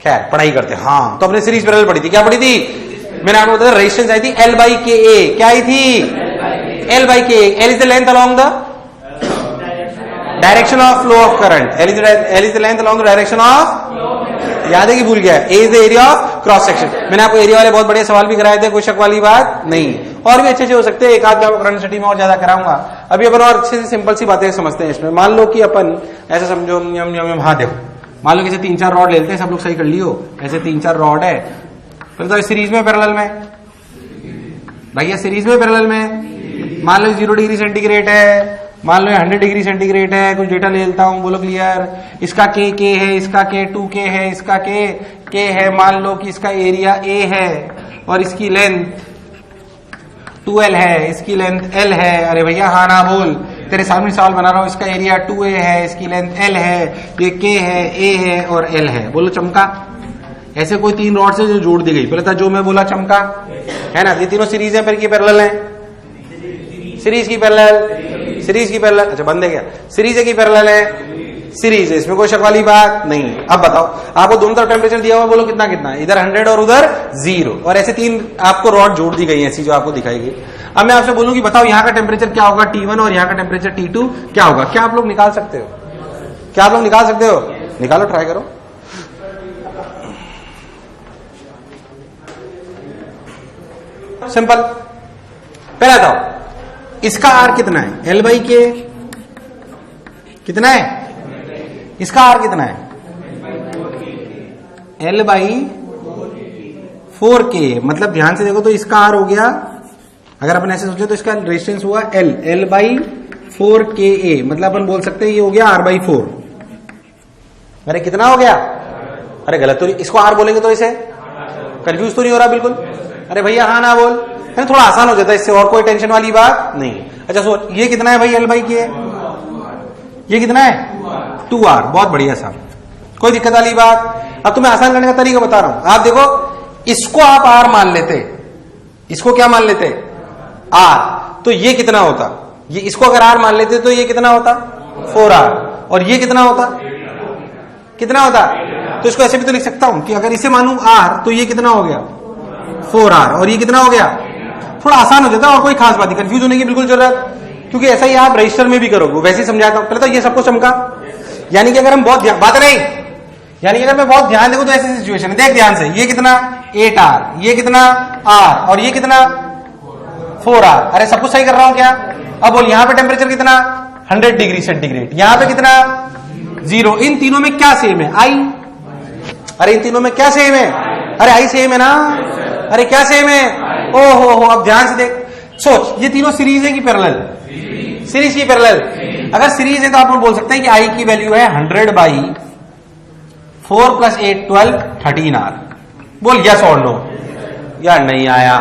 खैर पढ़ाई करते। हाँ, तो अपने सीरीज पैरेलल पढ़ी थी। क्या पढ़ी थी? मैंने आपको बताया रेजिस्टेंस आई थी L बाई के ए। क्या आई थी? L by K A. L is the length along the direction of flow of current. L is the length along the direction of, याद है कि भूल गया? A is the area of cross section. मैंने आपको area वाले बहुत बढ़िया सवाल भी कराए थे, कोई शक वाली बात नहीं। और भी अच्छे हो सकते हैं, एक आध मैं करंट स्टडी में और ज्यादा कराऊंगा। अभी अपन और अच्छे से सिंपल सी बातें समझते हैं इसमें। मान लो कि अपन ऐसा समझो, हाँ देखो, मान लो कि 3-4 रॉड लेते हैं, सब लोग सही कर लियो। ऐसे 3-4 रॉड है, फिर तो सीरीज में पैरेलल में भैया, सीरीज में पैरेलल में। मान लो 0 डिग्री सेंटीग्रेड है, मान लो 100 डिग्री सेंटीग्रेड है। कुछ डेटा ले लेता हूं, बोलो क्लियर। इसका के है, इसका के 2K है, इसका के है। मान लो कि इसका एरिया A है और इसकी लेंथ 2L है, इसकी लेंथ L है। अरे भैया हाँ ना बोल, तेरे सामने सवाल बना रहा हूं। इसका एरिया 2A है, इसकी लेंथ L है, ये K है, A है और L है। बोलो चमका। ऐसे कोई 3 रॉड से जो जोड़ दी गई, पहले था जो मैं बोला चमका, है ना। ये तीनों सीरीज है, फिर की पैरेलल है, सीरीज की पैरेलल, सीरीज की पैरेलल। अच्छा बंद है क्या? सीरीज की पैरेलल है, सीरीज है, इसमें कोई शक वाली बात नहीं। अब बताओ, आपको दोनों तरफ टेम्परेचर दिया हुआ, बोलो कितना कितना, इधर 100 और उधर 0, और ऐसे 3 आपको रॉड जोड़ दी गई ऐसी जो आपको दिखाई गई। अब मैं आपसे बोलूं कि बताओ यहाँ का टेम्परेचर क्या होगा T1 और यहाँ का टेम्परेचर T2 क्या होगा? क्या आप लोग निकाल सकते हो? क्या आप लोग निकाल सकते हो? निकालो, ट्राई करो। सिंपल। पहला बताओ, इसका आर कितना है? L बाई के कितना है? इसका आर कितना है? L by 4K। मतलब ध्यान से देखो तो इसका आर हो गया, अगर अपन ऐसे सोचे तो इसका रेजिस्टेंस हुआ L बाई 4KA। मतलब अपन बोल सकते हैं ये हो गया R बाई 4। अरे कितना हो गया? अरे गलत तो नहीं, इसको आर बोलेंगे तो इसे कंफ्यूज तो नहीं हो रहा बिल्कुल? अरे भैया हाँ ना बोल, है थोड़ा आसान हो जाता है इससे, और कोई टेंशन वाली बात नहीं। अच्छा सोच, ये कितना है भाई L बाई के? ये कितना है? 2R। बहुत बढ़िया साहब, कोई दिक्कत वाली बात। अब तुम्हें आसान करने का तरीका बता रहा हूं। आप देखो, इसको आप R मान लेते, इसको क्या मान लेते? R। तो ये कितना होता? ये इसको अगर R मान लेते तो ये कितना होता? 4R। और ये कितना होता? कितना होता? तो इसको ऐसे भी तो लिख सकता हूं कि अगर इसे मानूं R तो ये कितना हो गया? 4R। और ये कितना हो गया? थोड़ा आसान हो जाता है, और कोई खास बात नहीं, कंफ्यूज होने की बिल्कुल जरूरत, क्योंकि ऐसा ही आप रजिस्टर में भी करोगे। वैसे ही समझाता हूं। पहले तो ये सबको चमका, यानी कि अगर हम बहुत बात नहीं, यानी कि अगर मैं बहुत ध्यान देखूं तो ऐसी सिचुएशन है। देख ध्यान से, ये कितना? 8R, ये कितना? R, और ये कितना? 4R। अरे सब कुछ सही कर रहा हूं क्या? अब बोल, यहां पे टेम्परेचर कितना? 100 डिग्री सेंटीग्रेड। यहां पे कितना? 0। इन तीनों में क्या सेम है? I। अरे इन तीनों में क्या सेम है? अरे I सेम है ना? अरे क्या सेम है? ओहो हो। अब ध्यान से देख, सोच, ये तीनों सीरीज है कि पैरेलल? सीरीज की पैरेलल। अगर सीरीज है तो आप लोग बोल सकते हैं कि I की वैल्यू है 100 बाई 4 + 8 12 13R। बोल यस और नो। यार नहीं आया।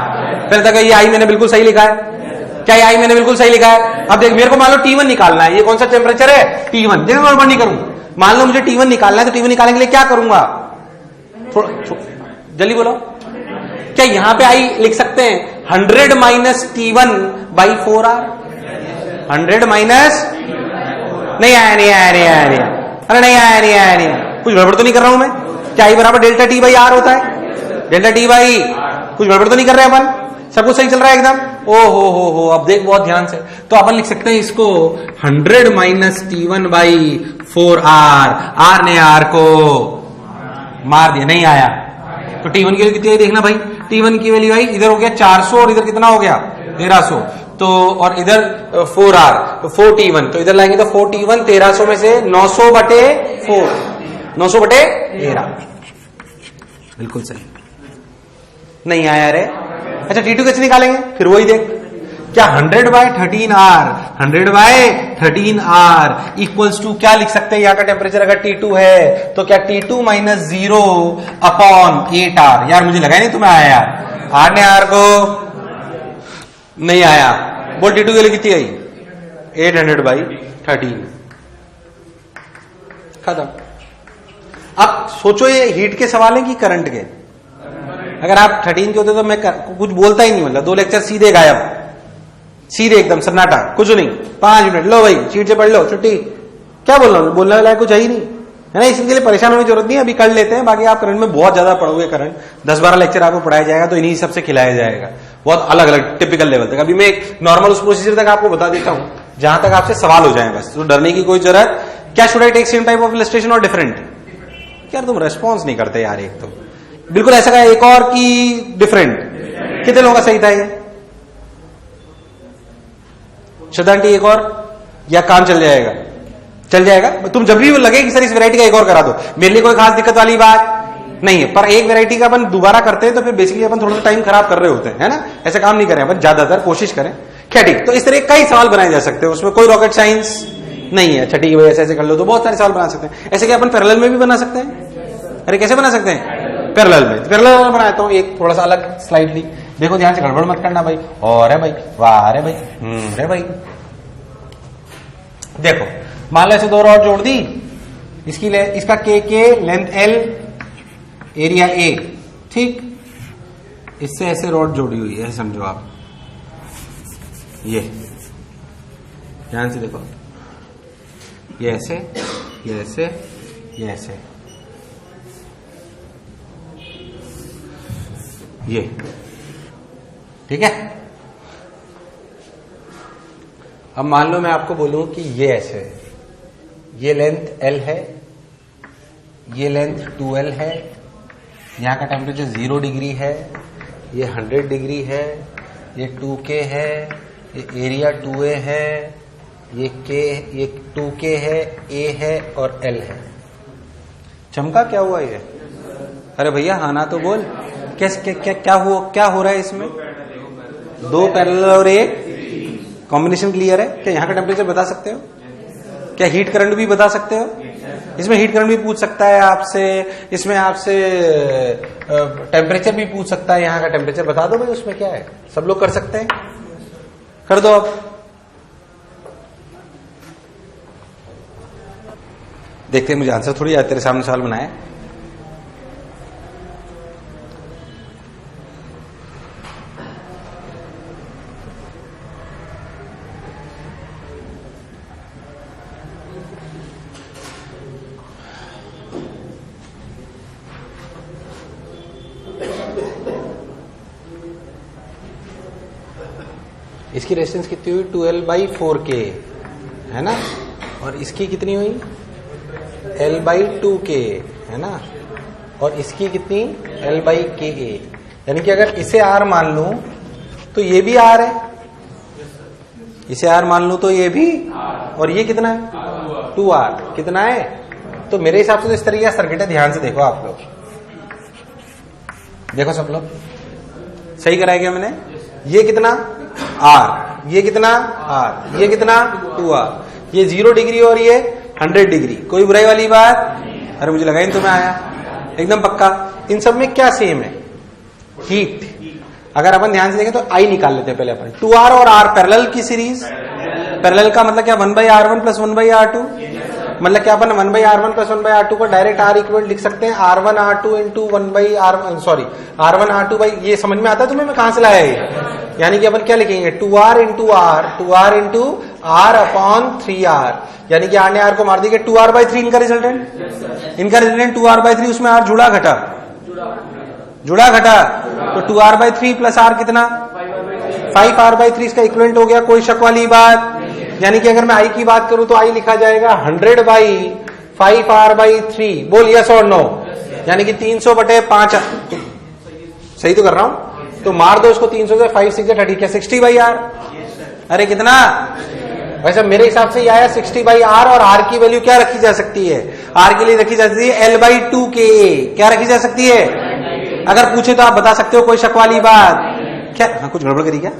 फिर तक ये I मैंने बिल्कुल सही लिखा है। क्या ये I मैंने बिल्कुल सही लिखा है? अब देख, मेरे को मान लो T1 निकालना है। ये कौन सा टेम्परेचर है? T1। देखो गड़बड़ नहीं करूं। मान लो मुझे T1 निकालना है, तो T1 निकालने के लिए क्या करूंगा? थोड़ा जल्दी बोलो। क्या यहां पे I लिख सकते हैं 100 minus T1 by 4R? 100 minus, नहीं आया, नहीं आया, नहीं आया, नहीं आया। अरे नहीं आया, नहीं आया, नहीं आया। कुछ गड़बड़ तो नहीं कर रहा हूं मैं? क्या I बराबर डेल्टा T बाई R होता है? डेल्टा T बाई, कुछ गड़बड़ तो नहीं कर रहे अपन? सब कुछ सही चल रहा है एकदम? ओ हो। अब देख बहुत ध्यान से, तो अपन लिख सकते हैं इसको 100 minus T1 by 4R। R ने R को मार दिया, नहीं आया। तो T1 की वैल्यू कितनी है देखना भाई। T1 की वैल्यू आई, इधर हो गया 400 और इधर कितना हो गया? 1300। तो और इधर 4R, तो 4T1, तो इधर लाएंगे तो 4T1 1300 में से 900 बटे 4, 900 बटे 13। बिल्कुल सही। नहीं आया रे। अच्छा T2 कैसे निकालेंगे? फिर वही देख, क्या 100 by 13R, 100 by 13R equals to क्या लिख सकते हैं? यहाँ का टेम्परेचर अगर T2 है तो क्या T2 माइनस 0 अपॉन 8R। यार मुझे लगा नहीं तुम्हें आया यार। R ने R को नहीं आया। बोल T2 के लिए कितनी आई? 800 बाई 13। खत्म। अब सोचो, ये हीट के सवाल है कि करंट के? अगर आप 13 के होते तो मैं कुछ बोलता ही नहीं, मतलब 2 लेक्चर सीधे गायब, सीधे एकदम सन्नाटा, कुछ नहीं। 5 मिनट लो भाई, सीट से पढ़ लो, छुट्टी। क्या बोल रहा हूं? बोलने वाला कुछ है ही नहीं, है ना, इसके लिए परेशान होने की जरूरत नहीं है, अभी कर लेते हैं। बाकी आप करंट में बहुत ज्यादा पढ़ोगे, करंट 10-12 लेक्चर आपको पढ़ाया जाएगा तो इन्हीं सबसे खिलाया जाएगा, बहुत अलग अलग टिपिकल लेवल तक। अभी मैं एक नॉर्मल उस प्रोसीजर तक आपको बता देता हूं जहां तक आपसे सवाल हो जाए, बस तो डरने की कोई जरूरत। क्या should I take same type of illustration और डिफरेंट? यार तुम रेस्पॉन्स नहीं करते यार, एक तो बिल्कुल ऐसा का एक और की डिफरेंट। कितने लोगों का सही था ये? श्रद्धांटी एक और, या काम चल जाएगा? चल जाएगा। तुम जब भी लगे कि सर इस वैरायटी का एक और करा दो, मेरे लिए कोई खास दिक्कत वाली बात नहीं है, पर एक वैरायटी का अपन दोबारा करते हैं तो फिर बेसिकली अपन थोड़ा सा टाइम खराब कर रहे होते हैं, है ना, ऐसा काम नहीं करें अपन, ज्यादातर कोशिश करें। क्या ठीक, तो इस तरह कई सवाल बनाए जा सकते हैं, उसमें कोई रॉकेट साइंस नहीं है। अच्छा ठीक है भाई, ऐसे ऐसे कर लो तो बहुत सारे सवाल बना सकते हैं। ऐसे क्या अपन पैरेलल में भी बना सकते हैं? अरे कैसे बना सकते हैं? पैरेलल में। पैरेलल में बनाता हूं एक थोड़ा सा अलग स्लाइडली, देखो ध्यान से, गड़बड़ मत करना भाई। और है भाई, वाह रे भाई, रे भाई, देखो मान लो ऐसे दो रॉड जोड़ दी, इसका के लेंथ L, एरिया A, ठीक। इससे ऐसे रॉड जोड़ी हुई है, समझो आप, ये ध्यान से देखो, ये ऐसे, ये ऐसे, ये ऐसे, ये ठीक है। अब मान लो मैं आपको बोलूं कि ये ऐसे, ये लेंथ L है, ये लेंथ 2L है, यहां का टेम्परेचर 0 डिग्री है, ये 100 डिग्री है, ये 2K है, ये एरिया 2A है, ये 2K है, A है और L है। चमका क्या हुआ ये? अरे भैया हाँ ना तो बोल, क्या हो रहा है इसमें? दो पैरेलल और एक कॉम्बिनेशन क्लियर है। क्या यहाँ का टेम्परेचर बता सकते हो? क्या हीट करंट भी बता सकते हो? इसमें हीट करंट भी पूछ सकता है आपसे, इसमें आपसे टेम्परेचर भी पूछ सकता है। यहाँ का टेम्परेचर बता दो भाई, उसमें क्या है, सब लोग कर सकते हैं, कर दो। अब देखते हैं मुझे आंसर थोड़ी याद, तेरे सामने सवाल बनाए। इसकी रेजिस्टेंस कितनी हुई? 2L/4K है ना, और इसकी कितनी हुई? L/2K है ना, और इसकी कितनी? L/KA। यानी कि अगर इसे R मान लूं तो ये भी R है, इसे R मान लूं तो ये भी, और ये कितना है? 2R। कितना है? तो मेरे हिसाब से तो इस तरीके का सर्किट है। ध्यान से देखो आप लोग, देखो सब लोग, सही कराया क्या मैंने? ये कितना? R, ये कितना? R, ये कितना? 2R, ये 0 डिग्री और ये 100 डिग्री। कोई बुराई वाली बात? अरे मुझे लगा इन तुम्हें आया एकदम पक्का। इन सब में क्या सेम है? हीट। अगर अपन ध्यान से देखें तो I निकाल लेते हैं पहले अपन। 2R और R पैरेलल की सीरीज, पैरेलल का मतलब क्या? 1/R1 प्लस 1/R2, मतलब क्या अपन 1/R1 प्लस 1/R2 को डायरेक्ट R इक्वल लिख सकते हैं, R1 R2 into 1/R1, sorry R1 R2 by, ये समझ में आता है तुम्हें मैं कहां से लाया ये? यानी कि अपन क्या लिखेंगे? 2R into R, 2R into R upon 3R, यानी कि R ने R को मार दिया, 2R/3 इनका रिजल्टेंट, इनका रिजल्टेंट 2R/3, उसमें R जुड़ा घटा, जुड़ा घटा, तो 2R/3 प्लस R कितना? 5R/3, इसका इक्विवेलेंट हो गया। कोई शक वाली बात? यानी कि अगर मैं I की बात करूं तो I लिखा जाएगा 100/5R/3। बोल यस और नो, यानी कि 300/5। सही तो कर रहा हूं? तो मार दो इसको 300 से, 5 6 30, क्या 60/R? अरे कितना? वैसे मेरे हिसाब से ये आया 60/R, और R की वैल्यू क्या रखी जा सकती है? R के लिए रखी जा सकती है L/2KA। क्या रखी जा सकती है? अगर पूछे तो आप बता सकते हो, कोई शक वाली बात? क्या हाँ, कुछ गड़बड़ करी क्या?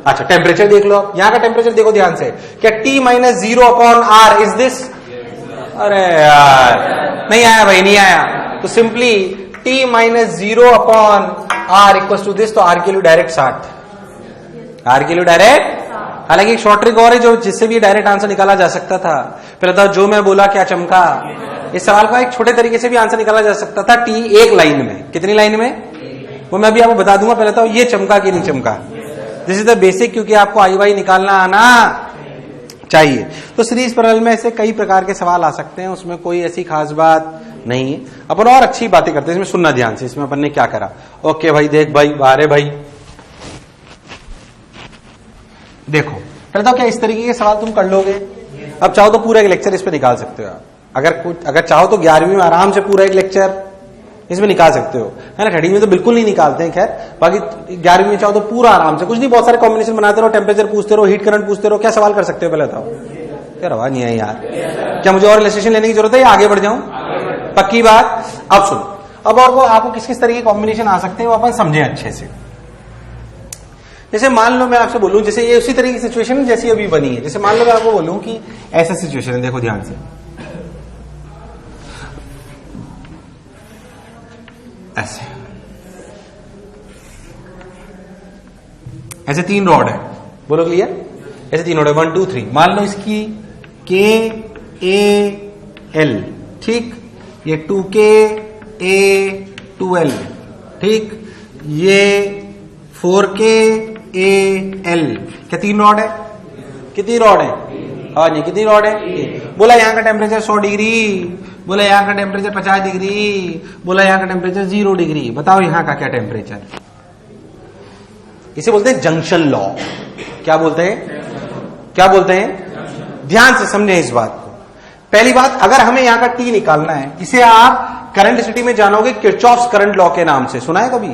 अच्छा टेम्परेचर देख लो, यहां का टेम्परेचर देखो ध्यान से, क्या T-0 upon R is this? अरे यार नहीं आया भाई, नहीं आया। तो simply T-0 upon R equal to this, तो R के लिए डायरेक्ट 60, R के लिए डायरेक्ट। हालांकि एक शॉर्ट ट्रिक और है जो जिससे भी डायरेक्ट आंसर निकाला जा सकता था। पहले तो जो मैं बोला क्या चमका, इस सवाल का एक छोटे तरीके से भी आंसर निकाला जा सकता था। T एक लाइन में, कितनी लाइन में वो मैं भी आपको बता दूंगा। पहले तो ये चमका कि नहीं चमका, दिस इज द बेसिक, क्योंकि आपको I/Y निकालना आना चाहिए। तो सीरीज पैरेलल में ऐसे कई प्रकार के सवाल आ सकते हैं, उसमें कोई ऐसी खास बात नहीं है। अपन और अच्छी बातें करते हैं, इसमें सुनना ध्यान से। इसमें अपन ने क्या करा, ओके भाई देख भाई बाहर भाई देखो, कहता हूं क्या इस तरीके के सवाल तुम कर लोगे? अब चाहो तो पूरा एक लेक्चर इस पे निकाल सकते हो आप। अगर चाहो तो 11वीं में आराम से पूरा एक लेक्चर इसमें निकाल सकते हो, है ना। 10वीं में तो बिल्कुल नहीं निकालते हैं, खैर बाकी 11वीं में चाहो तो पूरा आराम से, कुछ नहीं, बहुत सारे कॉम्बिनेशन बनाते रहो, टेम्परेचर पूछते रहो, हीट करंट पूछते रहो। क्या सवाल कर सकते हो पहले बताओ? क्या रवा नहीं है यार, क्या मुझे और इलस्ट्रेशन लेने की जरूरत है या आगे बढ़ जाऊं? पक्की बात। अब सुनो, अब और आपको किस किस तरह के कॉम्बिनेशन आ सकते हैं वो अपन समझे अच्छे से। जैसे मान लो मैं आपसे बोलूं, जैसे ये उसी तरह की सिचुएशन जैसी अभी बनी है। जैसे मान लो मैं आपको बोलूं कि ऐसा सिचुएशन है, देखो ध्यान से, ऐसे 3 रॉड है, बोलो क्लियर? ऐसे 3 रॉड है, 1 2 3। मान लो इसकी KAL, ठीक, ये 2KA2L, ठीक, ये 4KAL। क्या 3 रॉड है? कितनी रॉड है? हाँ जी, कितनी रॉड है? बोला यहां का टेम्परेचर 100 डिग्री, बोला यहां का टेम्परेचर 50 डिग्री, बोला यहां का टेम्परेचर 0 डिग्री। बताओ यहां का क्या टेम्परेचर? इसे बोलते हैं जंक्शन लॉ। क्या बोलते हैं? क्या बोलते हैं? ध्यान से समझें इस बात को। पहली बात, अगर हमें यहां का T निकालना है, इसे आप करंट सिटी में जानोगे किरचॉफ्स करंट लॉ के नाम से। सुना है कभी?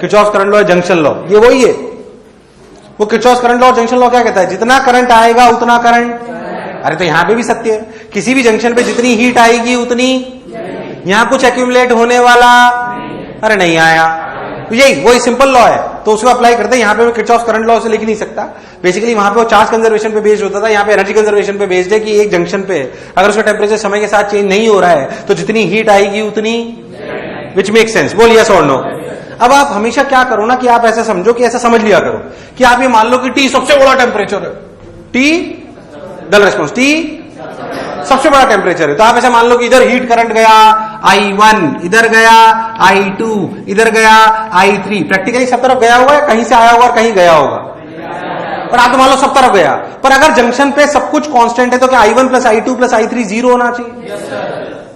Kirchhoff's current law, junction law, ये वही है। वो Kirchhoff's current law, junction law क्या कहता है? जितना करंट आएगा उतना करंट। अरे तो यहां पे भी सत्य है, किसी भी जंक्शन पे जितनी हीट आएगी उतनी, यहां कुछ एक्यूमुलेट होने वाला, अरे नहीं आया। तो यही वही सिंपल लॉ है, तो उसको अप्लाई करते हैं। यहां पे मैं किरचॉफ्स करंट लॉ से लिख नहीं सकता। बेसिकली वहां पे वो चार्ज कंजर्वेशन पे बेस्ड होता था, यहां पे एनर्जी कंजर्वेशन पे बेस्ड है कि एक जंक्शन पे अगर उसका टेम्परेचर समय के साथ चेंज नहीं हो रहा है तो जितनी हीट आएगी उतनी, विच मेक सेंस। बोल यस और नो। अब आप हमेशा क्या करो ना, कि आप ऐसा समझो, कि ऐसा समझ लिया करो कि आप ये मान लो कि T सबसे बड़ा टेम्परेचर है, T गल रेस्पॉन्स, T सबसे बड़ा टेम्परेचर है। तो आप ऐसा मान लो कि इधर हीट करंट गया I1, इधर गया I2, इधर गया I3। प्रैक्टिकली सब तरफ गया हुआ है, कहीं से आया होगा और कहीं गया होगा, पर आप तो मान लो सब तरफ गया। पर अगर जंक्शन पे सब कुछ कांस्टेंट है तो क्या I1 plus I2 plus I3 0 होना चाहिए?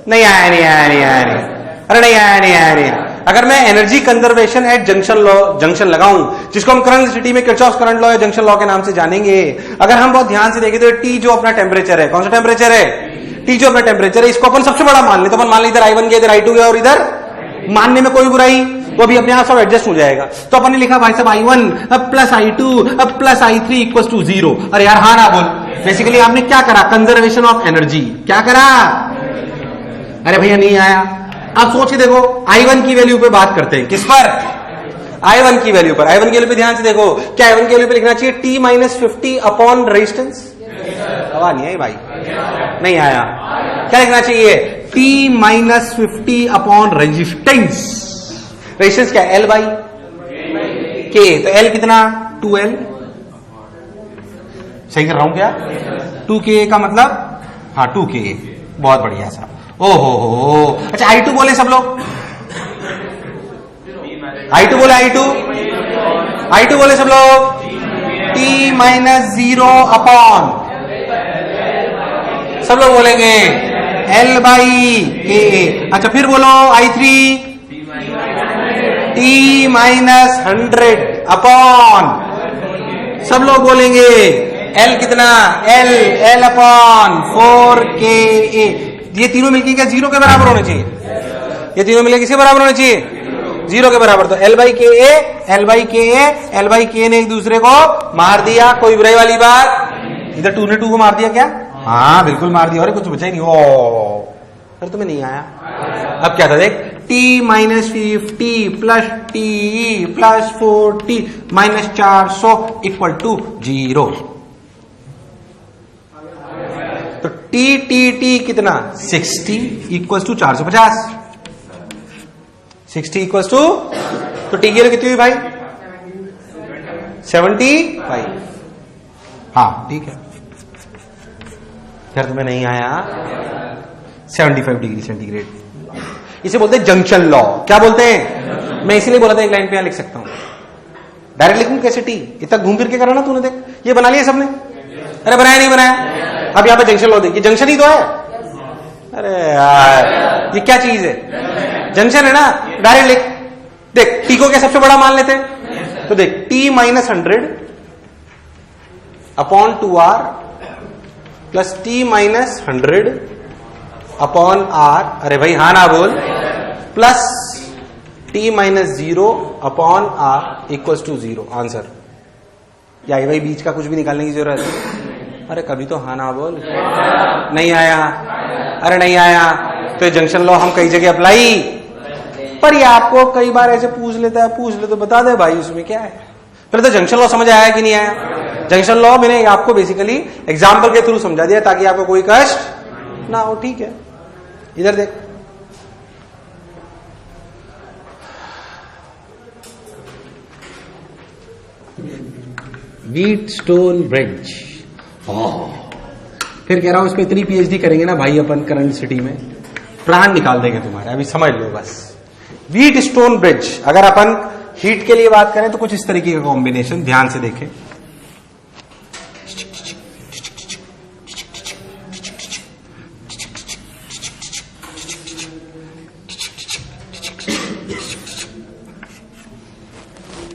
नहीं आया, नहीं आया, नहीं आया, नहीं। अरे नहीं आया, नहीं आया, नहीं आया। अगर मैं एनर्जी कंजर्वेशन एट जंक्शन लगाऊं, जिसको हम करंट सिटी में किरचॉफ्स करंट लॉ या जंक्शन लॉ के नाम से जानेंगे, अगर हम बहुत ध्यान से देखें तो T जो अपना टेम्परेचर है, कौन सा टेम्परेचर है? T जो अपना टेम्परेचर है, इसको अपन सबसे बड़ा मान ले। तो अपन मान ले इधर I1 गया, इधर I2 गया, और इधर मानने में कोई बुराई, वो भी अपने आप सब एडजस्ट हो जाएगा। तो अपन ने लिखा भाई साहब I1 plus I2 plus I3 equal to 0। अरे यार हाँ ना बोल। बेसिकली आपने क्या करा? Conservation of energy. क्या करा? अरे भैया नहीं आया। अब सोच के देखो, I1 की वैल्यू पे बात करते हैं। किस पर? I1 की वैल्यू पर। I1 की वैल्यू पे ध्यान से देखो, क्या I1 की वैल्यू पे लिखना चाहिए T माइनस 50 अपॉन रेजिस्टेंस? आवाज नहीं आई भाई, नहीं आया। क्या लिखना चाहिए? T minus 50 upon resistance. Resistance क्या? L by K। तो L कितना? 2L। सही कर रहा हूं क्या? 2K का मतलब, हाँ 2K। बहुत बढ़िया साहब। ओहो, अच्छा I2 बोले सब लोग, I2 बोले, I2 बोले सब लोग, T माइनस 0 अपॉन, सब लोग बोलेंगे L बाई K। अच्छा फिर बोलो I3, T माइनस 100 अपॉन, सब लोग बोलेंगे L कितना? L upon 4KA। ये तीनों मिलकर क्या 0 के बराबर होने चाहिए? ये तीनों मिलकर किसके बराबर होने चाहिए? 0 के बराबर। तो L बाई के ने एक दूसरे को मार दिया, कोई बुराई वाली बात? इधर 2 ने 2 को मार दिया क्या? हाँ बिल्कुल मार दिया। अरे कुछ बचा ही नहीं। ओ फिर तुम्हें नहीं आया। अब क्या था देख, T minus 50 plus T plus 40 minus 400 equal to 0। तो T कितना? 60 इक्वल्स टू 450। 60 इक्वल्स टू, तो T की वैल्यू कितनी हुई भाई? 75। हाँ ठीक है, फिर तुम्हें नहीं आया। 75 डिग्री सेंटीग्रेड। इसे बोलते हैं जंक्शन लॉ। क्या बोलते हैं? मैं इसीलिए बोला था एक लाइन पे यहां लिख सकता हूं। डायरेक्ट लिखूं कैसे? T इतना घूम फिर के करा ना तूने, देख ये बना लिया सबने। अरे बनाया नहीं बनाया? अब यहाँ पे जंक्शन लॉ देखिए, जंक्शन ही तो है। अरे यार ये क्या चीज है? जंक्शन है ना, डायरेक्ट लिख। देख टी को क्या सबसे बड़ा मान लेते हैं, तो देख t minus 100 upon 2r plus t minus 100 upon r, अरे भाई हाँ ना बोल, plus t minus 0 upon r equals to 0। Answer या भाई बीच का कुछ भी निकालने की जरूरत है? अरे कभी तो हाँ ना बोल। नहीं आया? अरे नहीं आया तो जंक्शन लॉ हम कई जगह अप्लाई, पर ये आपको कई बार ऐसे पूछ लेता है, पूछ ले तो बता दे भाई उसमें क्या है। पहले तो जंक्शन लॉ समझ आया कि नहीं आया? जंक्शन लॉ मैंने आपको बेसिकली एग्जाम्पल के थ्रू समझा दिया ताकि आपको कोई कष्ट ना हो। ठीक है, इधर देख, व्हीटस्टोन ब्रिज। फिर कह रहा हूं इस पे इतनी पीएचडी करेंगे ना भाई अपन करंट सिटी में, प्राण निकाल देंगे तुम्हारे। अभी समझ लो बस। व्हीटस्टोन ब्रिज, अगर अपन हीट के लिए बात करें तो कुछ इस तरीके का कॉम्बिनेशन, ध्यान से देखें।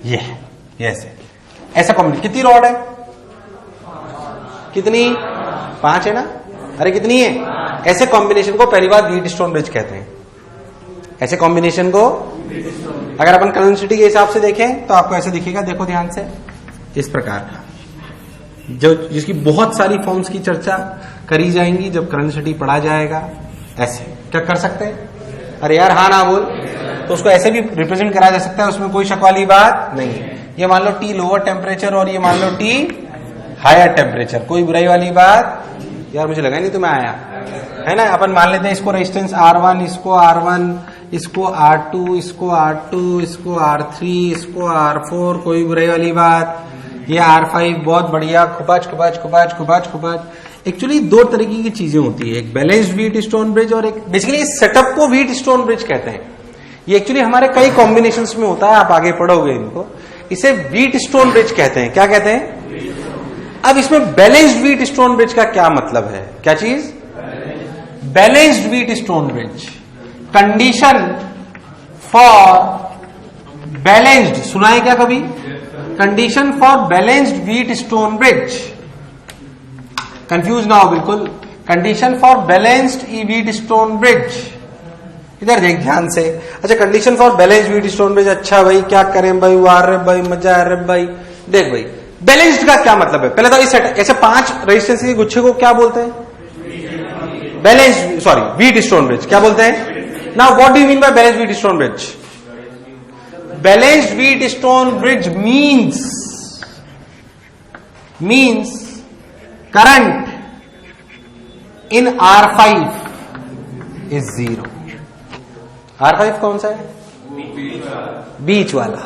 ये ऐसा कॉम्बिनेशन। कितनी रॉड है? कितनी? 5 है ना? अरे कितनी है? ऐसे कॉम्बिनेशन को पहली बार व्हीटस्टोन ब्रिज कहते हैं। ऐसे कॉम्बिनेशन को अगर अपन करेंसिटी के हिसाब से देखें तो आपको ऐसे दिखेगा, देखो ध्यान से, इस प्रकार का, जो जिसकी बहुत सारी फॉर्म्स की चर्चा करी जाएंगी जब करेंसिटी पढ़ा जाएगा। ऐसे क्या कर सकते हैं? अरे यार हाँ ना बोल, तो उसको ऐसे भी रिप्रेजेंट करा जा सकता है, उसमें कोई शक वाली बात नहीं है। ये मान लो T लोअर टेम्परेचर और ये मान लो T हायर टेम्परेचर, कोई बुराई वाली बात यार मुझे लगा नहीं तुम्हें आया है ना। अपन मान लेते हैं इसको रेजिस्टेंस R1, इसको R1, इसको R2, इसको R2, इसको R3, इसको R4, कोई बुराई वाली बात। ये R5, बहुत बढ़िया, खुबाच। एक्चुअली दो तरीके की चीजें होती है, एक बैलेंस्ड व्हीटस्टोन ब्रिज और एक, बेसिकली इस सेटअप को व्हीटस्टोन ब्रिज कहते हैं। ये एक्चुअली हमारे कई कॉम्बिनेशंस में होता है, आप आगे पढ़ोगे इनको। इसे व्हीटस्टोन ब्रिज कहते हैं। क्या कहते हैं? अब इसमें बैलेंस्ड व्हीटस्टोन ब्रिज का क्या मतलब है? क्या चीज? Balanced Wheatstone bridge, condition for balanced, सुना है क्या कभी? Condition for balanced Wheatstone bridge, confuse ना हो बिल्कुल। Condition for balanced Wheatstone bridge, इधर देख ध्यान से। अच्छा, condition for balanced Wheatstone bridge, अच्छा भाई क्या करें भाई, वाह रे भाई, मजा आ रहा भाई। देख भाई, बैलेंस्ड का क्या मतलब है? पहले तो इस सेट, ऐसे 5 रेजिस्टेंस के गुच्छे को क्या बोलते हैं? बैलेंस्ड, सॉरी, व्हीटस्टोन ब्रिज क्या बोलते हैं? Now what do you mean by balanced Wheatstone bridge? Balanced Wheatstone bridge means current in R5 is 0। R5 कौन सा है? बीच वाला।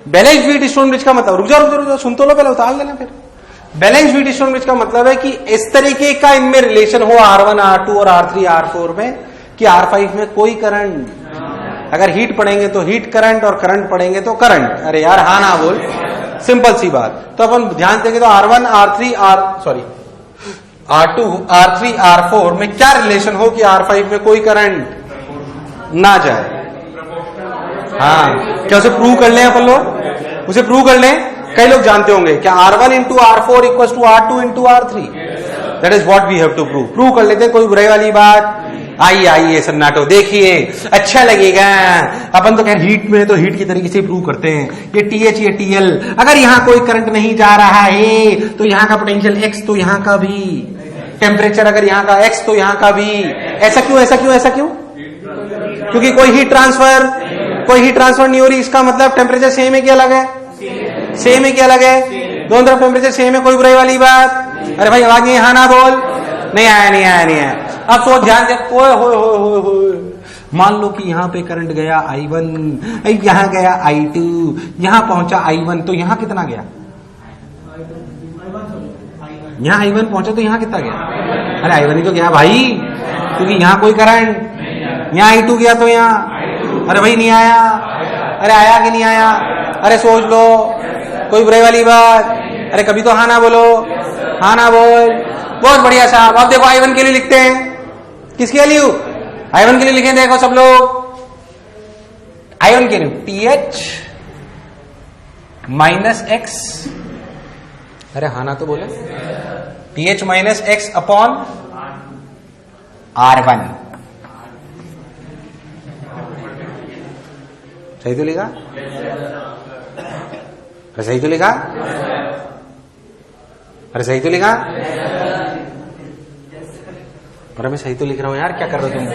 बैलेंस्ड व्हीटस्टोन ब्रिज का मतलब, रुक जाओ सुन तो लो, पहले उतार लेना फिर। बैलेंस्ड व्हीटस्टोन ब्रिज का मतलब है कि इस तरीके का इनमें रिलेशन हो R1, R2 और R3, R4 में, कि R5 में कोई करंट, अगर हीट पढ़ेंगे तो हीट करंट और करंट पढ़ेंगे तो करंट। अरे यार हाँ ना बोल, सिंपल सी बात। तो अपन ध्यान देंगे तो R1, R3, R2, R3, R4 में क्या रिलेशन हो कि R5 में कोई करंट ना जाए। हाँ, क्या उसे प्रूव कर लें अपन लोग? उसे प्रूव कर लें। कई लोग जानते होंगे क्या R1 into R4 equal to R2 into R3, that is what we have to prove. Prove कर लेते हैं, कोई बुराई वाली बात। आइए सन्नाटो, देखिए अच्छा लगेगा। अपन तो खैर हीट में तो हीट की तरीके से प्रूव करते हैं। ये TH, ये TL, अगर यहां कोई करंट नहीं जा रहा है तो यहां का पोटेंशियल X तो यहां का भी, टेम्परेचर अगर यहां का X तो यहां का भी। ऐसा क्यों? क्योंकि कोई हीट ट्रांसफर नहीं हो रही। इसका मतलब टेम्परेचर सेम है कि अलग है? सेम है कि अलग है? दोनों तरफ टेम्परेचर सेम है, कोई बुराई वाली बात? अरे भाई आवाज नहीं, हाँ ना बोल। नहीं आया। अब सोच ध्यान से, हो मान लो कि यहां पे करंट गया I1, यहां गया I2, यहां पहुंचा I1, तो यहां कितना गया? यहां I1 पहुंचा तो यहां कितना गया? अरे I1 ही तो गया भाई, क्योंकि यहां कोई करंट, यहां I2 गया तो यहां। अरे भाई नहीं आया? अरे आया कि नहीं आया? अरे सोच लो, कोई बुराई वाली बात? अरे कभी तो हाँ ना बोलो। हाँ ना बोल। बहुत बढ़िया साहब। अब देखो I1 के लिए लिखते हैं। किसके लिए? I1 के लिए लिखें, देखो सब लोग। I1 के लिए TH माइनस एक्स, अरे हाँ ना तो बोले, TH minus x upon R1। सही तो लिखा? अरे सही तो लिखा? अरे सही तो लिखा? अरे मैं सही तो लिख रहा हूं यार, क्या कर रहे हो तुम?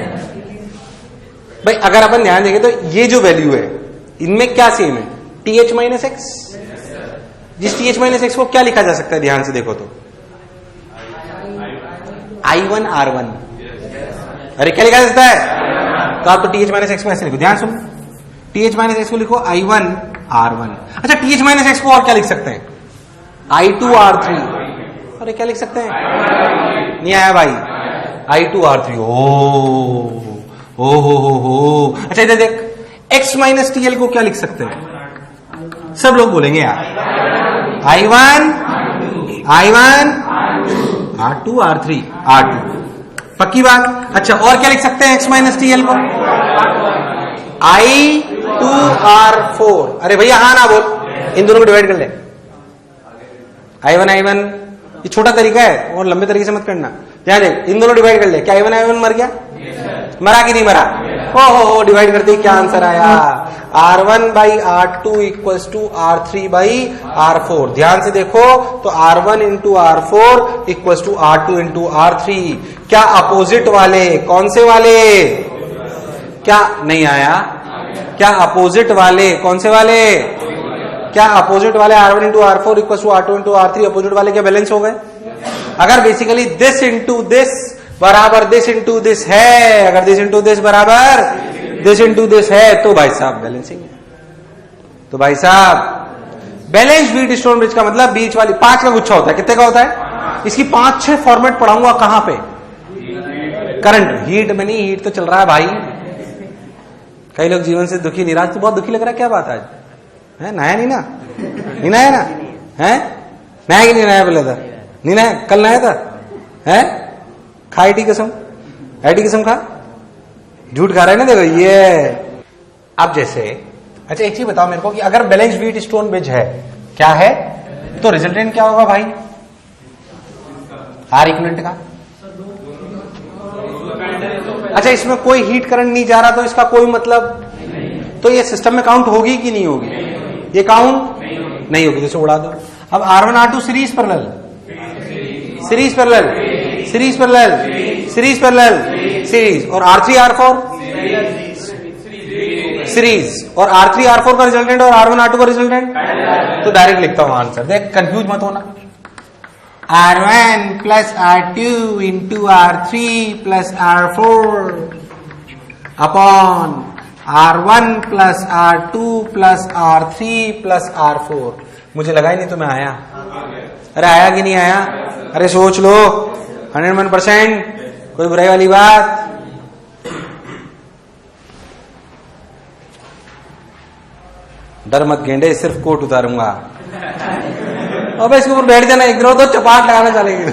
भाई अगर अपन ध्यान देंगे तो ये जो वैल्यू है इनमें क्या सेम है? TH minus x. जिस TH माइनस एक्स को क्या लिखा जा सकता है? ध्यान से देखो तो I1 R1। अरे क्या लिखा जा सकता है? तो आप तो TH माइनस एक्स को ऐसे लिखो, ध्यान सुनो, TH माइनस एक्स को लिखो I1 R1। अच्छा TH माइनस एक्स को और क्या लिख सकते हैं? I2 R3। अरे क्या लिख सकते हैं? नहीं आया भाई, I2 R3। ओ हो। अच्छा इधर देख, X माइनस TL को क्या लिख सकते हैं? सब लोग बोलेंगे यार, I1 R2 R3 R2। पक्की बात? अच्छा और क्या लिख सकते हैं X माइनस TL को? I2 R4। अरे भैया हाँ ना बोल, इन दोनों को डिवाइड कर ले। I1 ये छोटा तरीका है और लंबे तरीके से मत करना। ध्यान दे, इन दोनों डिवाइड कर ले। क्या I1 मर गया? मरा कि नहीं मरा? हो डिवाइड करते ही क्या आंसर आया? R1 by R2 equals to R3 by R4। ध्यान से देखो तो R1 into R4 equals to R2 into R3। क्या अपोजिट वाले? कौन से वाले? क्या नहीं आया? क्या अपोजिट वाले? कौन से वाले? क्या अपोजिट वाले R1 into R4 equals to R2 into R3 opposite वाले क्या बैलेंस हो गए? अगर बेसिकली दिस इंटू दिस बराबर दिस इंटू दिस है, अगर दिस इंटू दिस बराबर दिस इंटू दिस है तो भाई साहब बैलेंसिंग है। तो भाई साहब बैलेंस व्हीट स्टोन ब्रिज का मतलब बीच वाली 5 का गुच्छा होता है। कितने का होता है? इसकी 5-6 फॉर्मेट पढ़ाऊंगा। कहां पे? करंट, हीट में नहीं, हीट तो चल रहा है भाई। कई लोग जीवन से दुखी निराश। तो बहुत दुखी लग रहा है, क्या बात आज है? नया नहीं ना? नहीं नया ना? है नया कि नहीं नया? पहले था नहीं नया, कल नया था। है खा आईटी कसम, आईटी कसम खा, झूठ खा रहा है ना। देखो ये अब जैसे, अच्छा एक चीज बताओ मेरे को कि अगर बैलेंस व्हीट स्टोन ब्रिज है, क्या है, तो रिजल्टेंट क्या होगा भाई? आर इक्विवेलेंट का। अच्छा इसमें कोई हीट करंट नहीं जा रहा तो इसका कोई मतलब, तो ये सिस्टम में काउंट होगी कि नहीं होगी? ये काउंट नहीं होगी, जैसे उड़ा दो। अब R1 R2 series parallel, series parallel, series parallel, series parallel, series, और R3 R4 सीरीज, और R3 R4 का रिजल्टेंट और R1 R2 का रिजल्टेंट। तो डायरेक्ट लिखता हूं आंसर, देख कंफ्यूज मत होना। R1 plus R2 into R3 plus R4 upon R1 plus R2 plus R3 plus R4। मुझे लगा ही नहीं तुम्हें आया। अरे आया कि नहीं आया? अरे सोच लो, 101%, कोई बुराई वाली बात? डर मत गेंडे, सिर्फ कोट उतारूंगा। अब इसके ऊपर बैठ जाना, एक दिन तो चपाट लगाना चलेगी।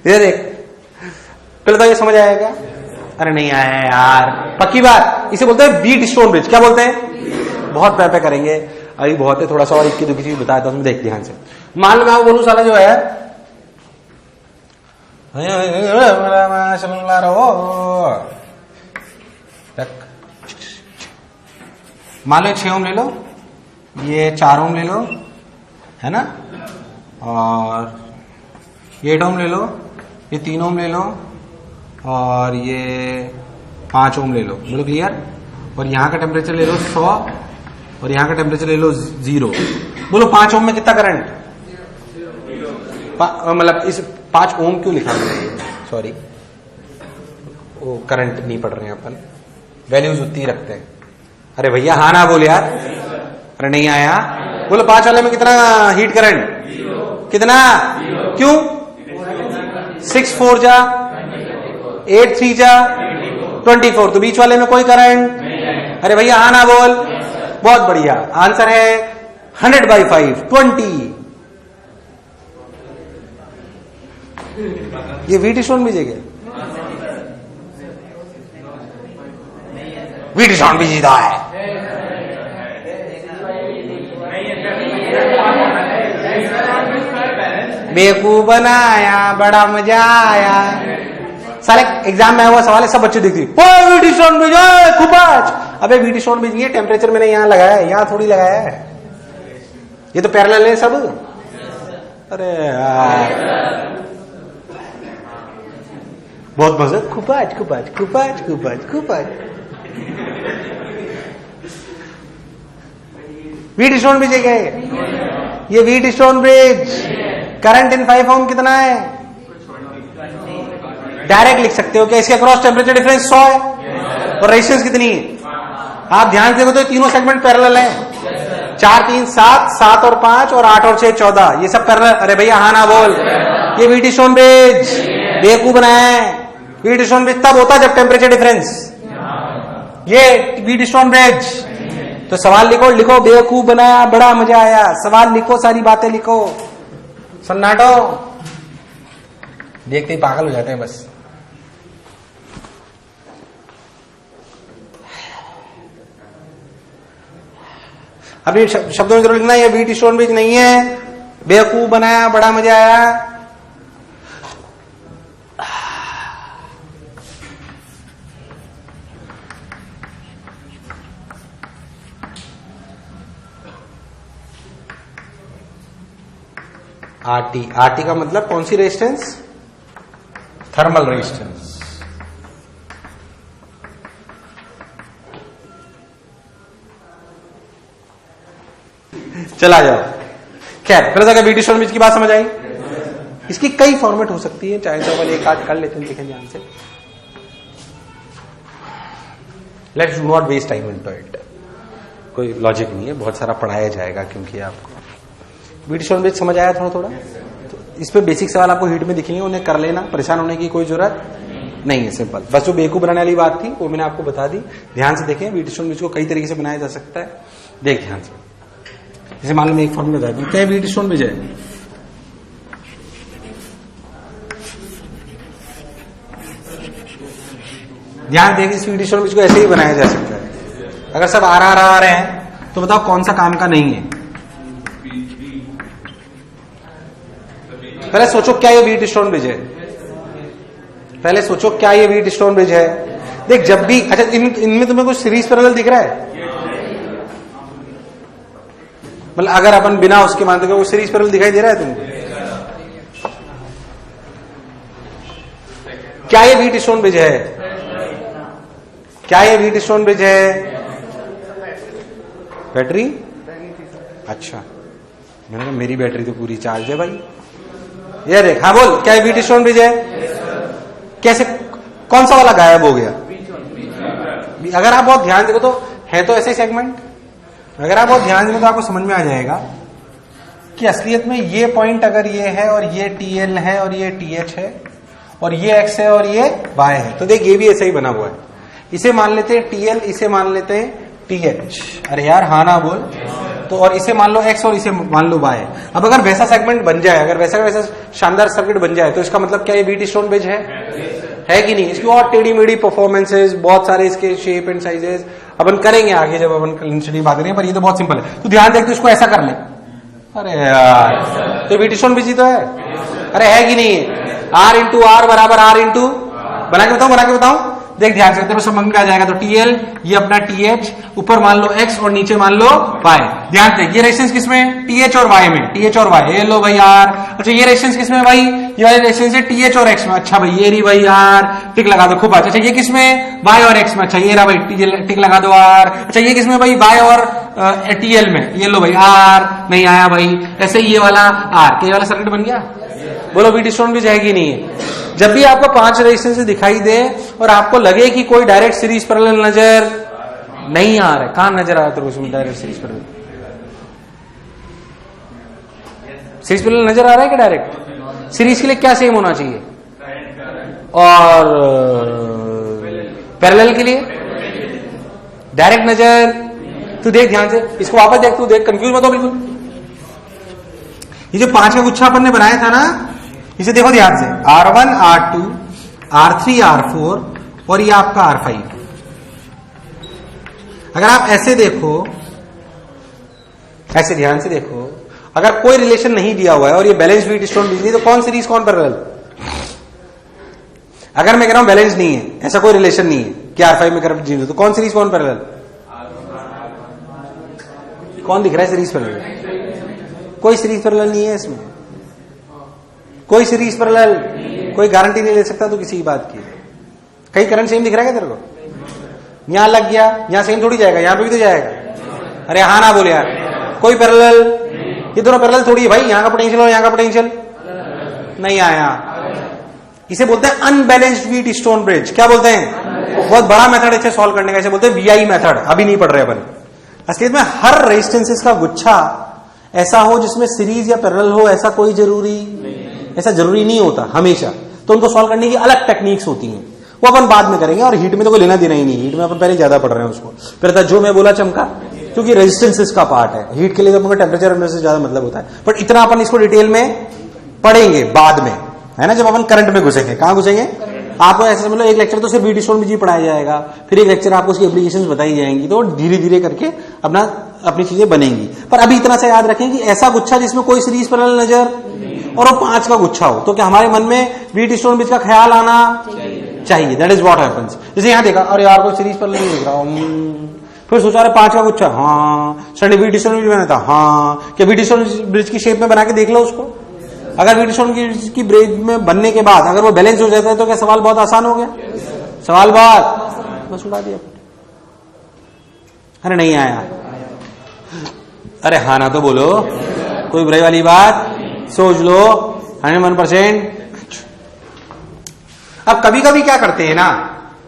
ये देख, पहले तो ये समझ आया क्या? अरे नहीं आया यार, पक्की बात। इसे बोलते हैं बीट स्टोन ब्रिज। क्या बोलते हैं? बहुत पैपे करेंगे अभी, बहुत है, थोड़ा सा और इक्की दुखी चीज बताया था, देख ध्यान से। मान लो मैं बोलूं साला जो है मान लो 6 ओम ले लो, ये 4 ओम ले लो, है ना, और ये 8 ओम ले लो, ये 3 ओम ले लो, और ये 5 ओम ले लो। बोलो क्लियर? और यहां का टेम्परेचर ले लो 100, और यहां का टेम्परेचर ले लो 0। बोलो 5 ओम में कितना करंट? मतलब इस 5 ओम क्यों लिखा मैंने? सॉरी, वो करंट नहीं पढ़ रहे हैं अपन, वैल्यूज उतनी रखते हैं। अरे भैया हाँ ना बोल यार। अरे नहीं आया? बोलो 5 वाले में कितना हीट करंट? कितना? क्यों? 6 4 जा, 8 3 जा 24, तो बीच वाले में कोई करंट? अरे भैया हाँ ना बोल। बहुत बढ़िया, आंसर है 100/5 20। ये वीट स्टोन ब्रिज है क्या? वीट स्टोन ब्रिज सीधा है। बेवकूफ बनाया, बड़ा मजा आया। सारे एग्जाम में हुआ सवाल है, सब बच्चे देखते वीट स्टोन ब्रिज है खूब आज। अबे वीट स्टोन ब्रिज नहीं है, टेम्परेचर मैंने यहां लगाया है, यहां थोड़ी लगाया है। ये तो पैरेलल है सब। अरे यार बहुत मजा। खुपाज खुपाज खुपाज खुपाज खुपाज। वीट स्टोन ब्रिज है क्या ये? Wheat stone bridge. Current in 5 ओम कितना है? डायरेक्ट लिख सकते हो क्या? इसके अक्रॉस टेम्परेचर डिफरेंस 100 है और रेजिस्टेंस कितनी है? आप ध्यान से देखो तो तीनों सेगमेंट पैरेलल हैं। 4 3 7, 7 और 5 और 8 और 6 14, ये सब पैरेलल। अरे भैया हाँ ना बोल। ये वीट स्टोन ब्रिज बेवकूफ बनाया है। वीट स्टोन ब्रिज तब होता जब टेम्परेचर डिफरेंस। ये वीट स्टोन ब्रिज। तो सवाल लिखो, लिखो बेवकूफ बनाया, बड़ा मजा आया। सवाल लिखो, सारी बातें लिखो। सन्नाटो देखते ही पागल हो जाते हैं बस। अभी शब्दों में जरूर लिखना, ये वीट स्टोन ब्रिज नहीं है, बेवकूफ बनाया, बड़ा मजा आया। आरटी, आरटी का मतलब कौन सी रेजिस्टेंस? Thermal resistance. चला जाओ। खैर फिर अगर वीट स्टोन ब्रिज की बात समझ आई। इसकी कई फॉर्मेट हो सकती है, चाहे तो अपन एक आध कर लेते हैं, देखें ध्यान से। Let's do not waste time into it. कोई लॉजिक नहीं है, बहुत सारा पढ़ाया जाएगा क्योंकि आपको वीट स्टोन ब्रिज समझ आया थोड़ा थोड़ा। तो इस पे बेसिक सवाल आपको हीट में दिखेंगे, उन्हें कर लेना, परेशान होने की कोई जरूरत नहीं है। सिंपल, बस जो बेवकूफ बनाने वाली बात थी वो मैंने आपको बता दी। ध्यान से देखें, वीट स्टोन ब्रिज को कई तरीके से बनाया जा सकता है। देख ध्यान से, जैसे मान लो मैं एक फॉर्मूला बता दूं, क्या वीट स्टोन ब्रिज है? ध्यान देख, इस वीट स्टोन ब्रिज को ऐसे ही बनाया जा सकता है। अगर सब आर आ रहे हैं तो बताओ कौन सा काम का नहीं है? पहले सोचो क्या ये वीट स्टोन ब्रिज है? पहले सोचो क्या ये वीट स्टोन ब्रिज है? देख जब भी, अच्छा इनमें तुम्हें कुछ सीरीज पैरेलल दिख रहा है? मतलब अगर अपन बिना उसके मानते वो सीरीज पैरेलल दिखाई दे रहा है तुमको? क्या ये वीट स्टोन ब्रिज है? क्या ये वीट स्टोन ब्रिज है? बैटरी? अच्छा, मैंने कहा मेरी बैटरी तो पूरी चार्ज है भाई। ये देख, हाँ बोल, क्या ये वीट स्टोन ब्रिज है? कैसे, कौन सा वाला गायब हो गया? अगर आप बहुत ध्यान देखो तो है तो ऐसे सेगमेंट। अगर आप बहुत ध्यान देखो तो आपको समझ में आ जाएगा कि असलियत में ये पॉइंट अगर ये है और ये टीएल है और ये टीएच है और ये एक्स है और ये वाई है, तो देख ये भी ऐसे ही बना हुआ है। इसे मान लेते हैं टीएल, इसे मान लेते हैं टीएच। अरे यार हाँ ना बोल। तो और इसे मान लो एक्स और इसे मान लो वाई। अब अगर वैसा सेगमेंट बन जाए, अगर वैसा वैसा शानदार सर्किट बन जाए, तो इसका मतलब क्या ये वीट स्टोन ब्रिज है कि नहीं? इसकी और टेढ़ी मेढ़ी परफॉर्मेंसेज, बहुत सारे इसके शेप एंड साइजेस अपन करेंगे आगे जब अपन स्टडी बात करेंगे, पर ये तो बहुत सिंपल है। तो ध्यान देख, तो इसको ऐसा कर ले। अरे यार, तो वीट स्टोन ब्रिज ही तो है। अरे है कि नहीं? आर इंटू आर बराबर आर इंटू, बना के बताऊं। देख ध्यान से, समझ में आ जाएगा। तो टीएल, ये अपना टीएच, ऊपर मान लो एक्स और नीचे मान लो वाई। ध्यान से, ये रेजिस्टेंस किसमें? टीएच और वाई में, टीएच और वाई। ये लो भाई आर। अच्छा ये रेजिस्टेंस किसमें भाई? ये वाला रेजिस्टेंस है टीएच और एक्स में। अच्छा भाई ये रही भाई आर, टिक लगा दो खूब। अच्छा ये किसमें? वाई और एक्स में। अच्छा ये रहा भाई, टिक लगा दो आर। अच्छा ये किसमें भाई? वाई और टीएल में। ये लो भाई आर, नहीं आया भाई। ऐसे ये वाला आर, ये वाला सर्किट बन गया। बोलो वीट स्टोन ब्रिज है कि नहीं है? जब भी आपको 5 रेजिस्टेंस दिखाई दे और आपको लगे कि कोई डायरेक्ट सीरीज पैरेलल नजर नहीं आ रहा है, कहां नजर आ रहा है उसमें direct series parallel? Series parallel नजर आ रहा है क्या डायरेक्ट? सीरीज के लिए क्या सेम होना चाहिए? और पैरेलल के लिए डायरेक्ट नजर। तू देख ध्यान से, इसको वापस देख, तू देख, कंफ्यूज मत हो बिल्कुल। ये जो 5 का गुच्छा अपन ने बनाया था ना, इसे देखो ध्यान से, R1 R2 R3 R4 और ये आपका R5। अगर आप ऐसे देखो, ऐसे ध्यान से देखो, अगर कोई रिलेशन नहीं दिया हुआ है और ये बैलेंस व्हीट स्टोन बिजली, तो कौन सीरीज कौन पैरेलल? अगर मैं कह रहा हूं बैलेंस नहीं है, ऐसा कोई रिलेशन नहीं है कि R5 में करंट 0, तो कौन सीरीज कौन पैरेलल? कौन दिख रहा है सीरीज पैरेलल? कोई सीरीज पैरेलल नहीं है इसमें, कोई सीरीज पैरेलल, कोई गारंटी नहीं ले सकता तो किसी की बात की। कहीं करंट सेम दिख रहा है क्या तेरे को? यहां लग गया, यहां सेम थोड़ी जाएगा, यहां पे भी तो जाएगा। अरे हाँ ना बोल यार, कोई पैरेलल, ये दोनों पैरेलल थोड़ी है भाई, यहां का पोटेंशियल और यहां का पोटेंशियल नहीं आया। इसे बोलते हैं अनबैलेंस्ड व्हीट स्टोन ब्रिज। क्या बोलते हैं? बहुत बड़ा मेथड इसे सॉल्व करने का, इसे बोलते हैं VI मेथड। अभी नहीं पढ़ रहे अपन। असलियत में हर रेजिस्टेंसेस का गुच्छा ऐसा हो जिसमें सीरीज या पैरेलल हो, ऐसा कोई ऐसा जरूरी नहीं होता हमेशा। तो उनको सॉल्व करने की अलग टेक्निक्स होती हैं, वो अपन बाद में करेंगे। और हीट में तो कोई लेना देना ही नहीं, हीट में अपन पहले ज्यादा पढ़ रहे हैं उसको। फिर था जो मैं बोला चमका, क्योंकि रेजिस्टेंसेस का पार्ट है। हीट के लिए तो टेम्परेचर से ज्यादा मतलब होता है, बट इतना अपन इसको डिटेल में पढ़ेंगे बाद में, है ना, जब अपन करंट में घुसेंगे। कहां घुसेंगे? आपको ऐसा समझ लो, एक लेक्चर तो सिर्फ व्हीट स्टोन बिजली पढ़ाया जाएगा, फिर एक लेक्चर आपको उसकी एप्लीकेशंस बताई जाएंगी, तो धीरे धीरे करके अपनी चीजें बनेंगी। पर अभी इतना सा याद रखें कि ऐसा गुच्छा जिसमें कोई सीरीज पैरेलल नजर और वो 5 का गुच्छा हो, तो क्या हमारे मन में व्हीट स्टोन ब्रिज का ख्याल आना चाहिए। That is what happens. जैसे यहां देखा, अरे यार कोई सीरीज पैरेलल नहीं दिख रहा, फिर सोचा अरे 5 का गुच्छा, हाँ सडनली व्हीट स्टोन ब्रिज बना था, हाँ क्या व्हीट स्टोन ब्रिज की शेप में बना के देख लो उसको। अगर व्हीट स्टोन की ब्रिज में बनने के बाद अगर वो बैलेंस हो जाता है तो क्या सवाल बहुत आसान हो गया? सवाल बहुत बस उड़ा दिया। अरे नहीं आया, अरे हाँ ना तो बोलो, कोई बुराई वाली बात, सोच लो 101%। अब कभी कभी क्या करते हैं ना,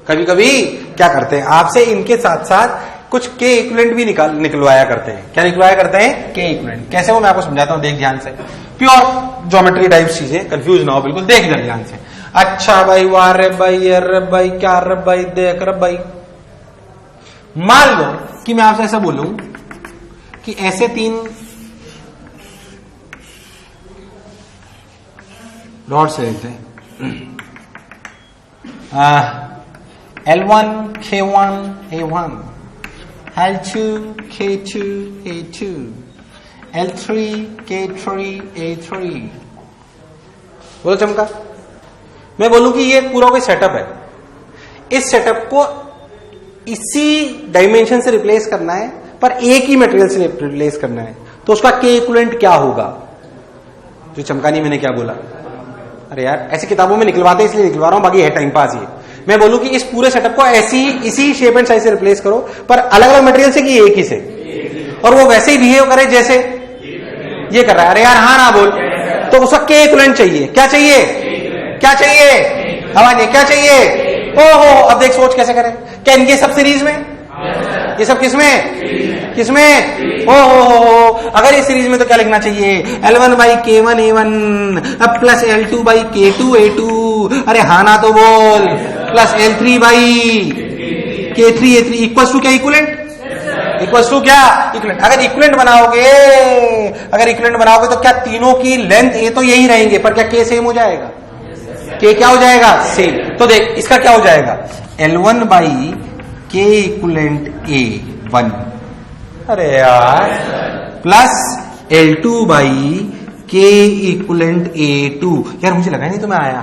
कभी कभी क्या करते हैं, आपसे इनके साथ साथ कुछ के इक्विवेलेंट भी निकलवाया करते हैं। क्या निकलवाया करते हैं? के इक्विवेलेंट। कैसे वो मैं आपको समझाता हूं, देख ध्यान से। प्योर ज्योमेट्री टाइप चीजें, कंफ्यूज ना हो बिल्कुल, देख इधर ध्यान से। अच्छा भाई, वाह रे भाई, अरे भाई, क्या रे भाई, देख रे भाई। मान लो कि मैं आपसे ऐसा बोलूं कि ऐसे 3 डॉट से लेते हैं, L1 K1 A1, L2 K2 A2, L3 K3 A3। बोलो चमका। मैं बोलूं कि ये पूरा कोई सेटअप है, इस सेटअप को इसी डायमेंशन से रिप्लेस करना है, पर एक ही मटेरियल से रिप्लेस करना है, तो उसका के इक्विवेलेंट क्या होगा? जो चमका नहीं, मैंने क्या बोला? अरे यार ऐसी किताबों में निकलवाते हैं इसलिए निकलवा रहा हूं, बाकी है टाइम पास ये। मैं बोलूं कि इस पूरे सेटअप को इसी शेप एंड साइज से रिप्लेस करो, पर अलग अलग मटेरियल से कि एक ही से, और वो वैसे ही बिहेव करे जैसे ये कर रहा है। अरे यार हाँ ना बोल, तो उसका के इक्विवेलेंट चाहिए। क्या चाहिए? क्या चाहिए? आवाज नहीं, क्या चाहिए? ओहो, अब देख सोच कैसे करें। क्या इनके सब सीरीज में? ये सब किसमें? किसमें? ओहो, अगर ये सीरीज में तो क्या लिखना चाहिए? L1 बाई K1 A1 अब plus L2 by K2 A2, अरे हाँ ना तो बोल, plus L3 by K3 A3 equals to क्या? इक्विवेलेंट। इक्वल्स टू क्या? इक्विवेलेंट। अगर इक्विवेलेंट बनाओगे तो क्या तीनों की लेंथ ए तो यही रहेंगे, पर क्या के सेम हो जाएगा? के क्या हो जाएगा? सेम। तो देख इसका क्या हो जाएगा? L1 बाई के इक्विवेलेंट A1, अरे यार, प्लस L2 बाई के इक्विवेलेंट A2। यार मुझे लगा नहीं तुम्हें आया।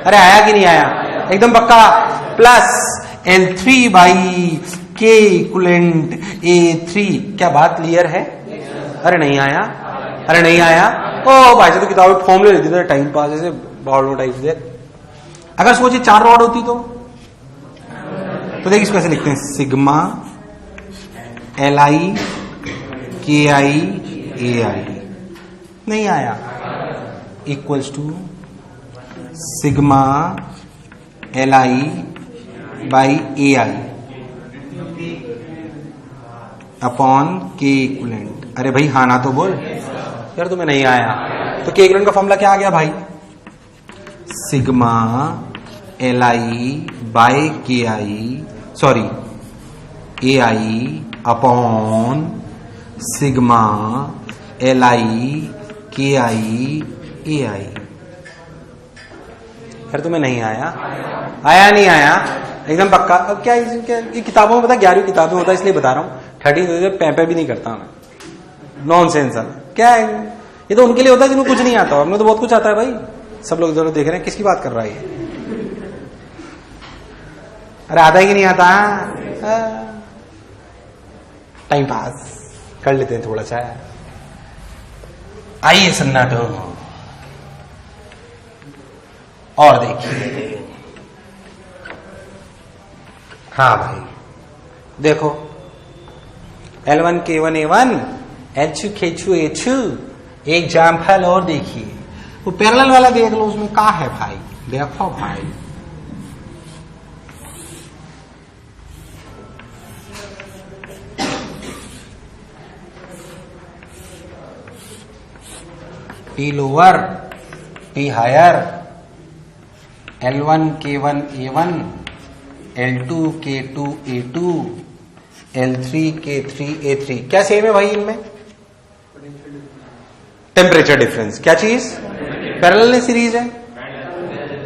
अरे आया कि नहीं आया? एकदम पक्का। प्लस L3 बाई के इक्विवेलेंट A3। क्या बात क्लियर है? अरे नहीं आया, अरे नहीं आया। ओ भाई तो किताब में फॉर्मूले लिख देते टाइम पास, ऐसे बॉर्डर टाइप से। अगर सोचिए 4 रॉड होती तो देखिए इसको ऐसे लिखते हैं, सिग्मा Li Ki Ai। नहीं आया। Equals to sigma Li by Ai upon K equivalent. अरे भाई हाँ ना तो बोल यार, तुम्हें नहीं आया। तो के इक्विवेलेंट का फॉर्मूला क्या आ गया भाई? Sigma Li by Ki, sorry Ai upon sigma Li Ki Ai। फिर तुम्हें नहीं आया, आया नहीं आया, एकदम पक्का। अब क्या ये किताबों में पता 11वीं किताबों में होता है, इसलिए बता रहा हूँ। 13 पैपे भी नहीं करता मैं, नॉनसेंस है क्या है ये। तो उनके लिए होता है जिनको कुछ नहीं आता। हमने तो बहुत कुछ आता है भाई। सब लोग जरूर देख रहे हैं किसकी बात कर रहा है ये। अरे आता है कि नहीं आता? टाइम पास कर लेते हैं थोड़ा सा। आइए सन्नाटो और देखिए। हाँ भाई देखो, L1 K1 A1 L2 K2 A2। एक एग्जाम्पल और देखिए, वो पैरेलल वाला देख लो, उसमें क्या है भाई, देखो भाई। P lower P higher, L1 K1 A1 L2 K2 A2 L3 K3 A3। क्या सेम है भाई इनमें? Temperature difference. क्या चीज? पैरेलल सीरीज है,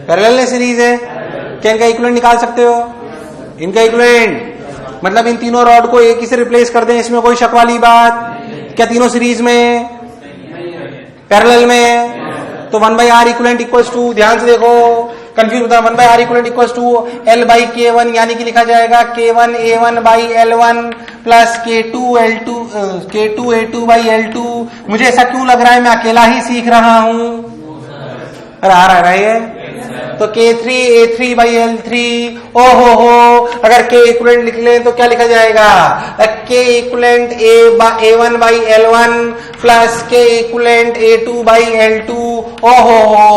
पैरेलल सीरीज है। क्या इनका इक्विवेलेंट निकाल सकते हो? इनका इक्विवेलेंट मतलब इन तीनों रॉड को एक ही से रिप्लेस कर दें, इसमें कोई शक वाली बात? क्या तीनों सीरीज में, पैरेलल में? तो 1/r इक्विवेलेंट इक्वल्स टू, ध्यान से देखो कंफ्यूज होता है, 1/r equivalent equals to L/K1, यानी कि लिखा जाएगा K1 A1 by L1 plus K2 A2 by L2। मुझे ऐसा क्यों लग रहा है मैं अकेला ही सीख रहा हूं? अरे आ रहा है ये तो K3 A3 by L3। ओहो हो, अगर K इक्विवेलेंट लिख लें तो क्या लिखा जाएगा? K equivalent A1 by L1 plus K equivalent A2 by L2। ओहो हो,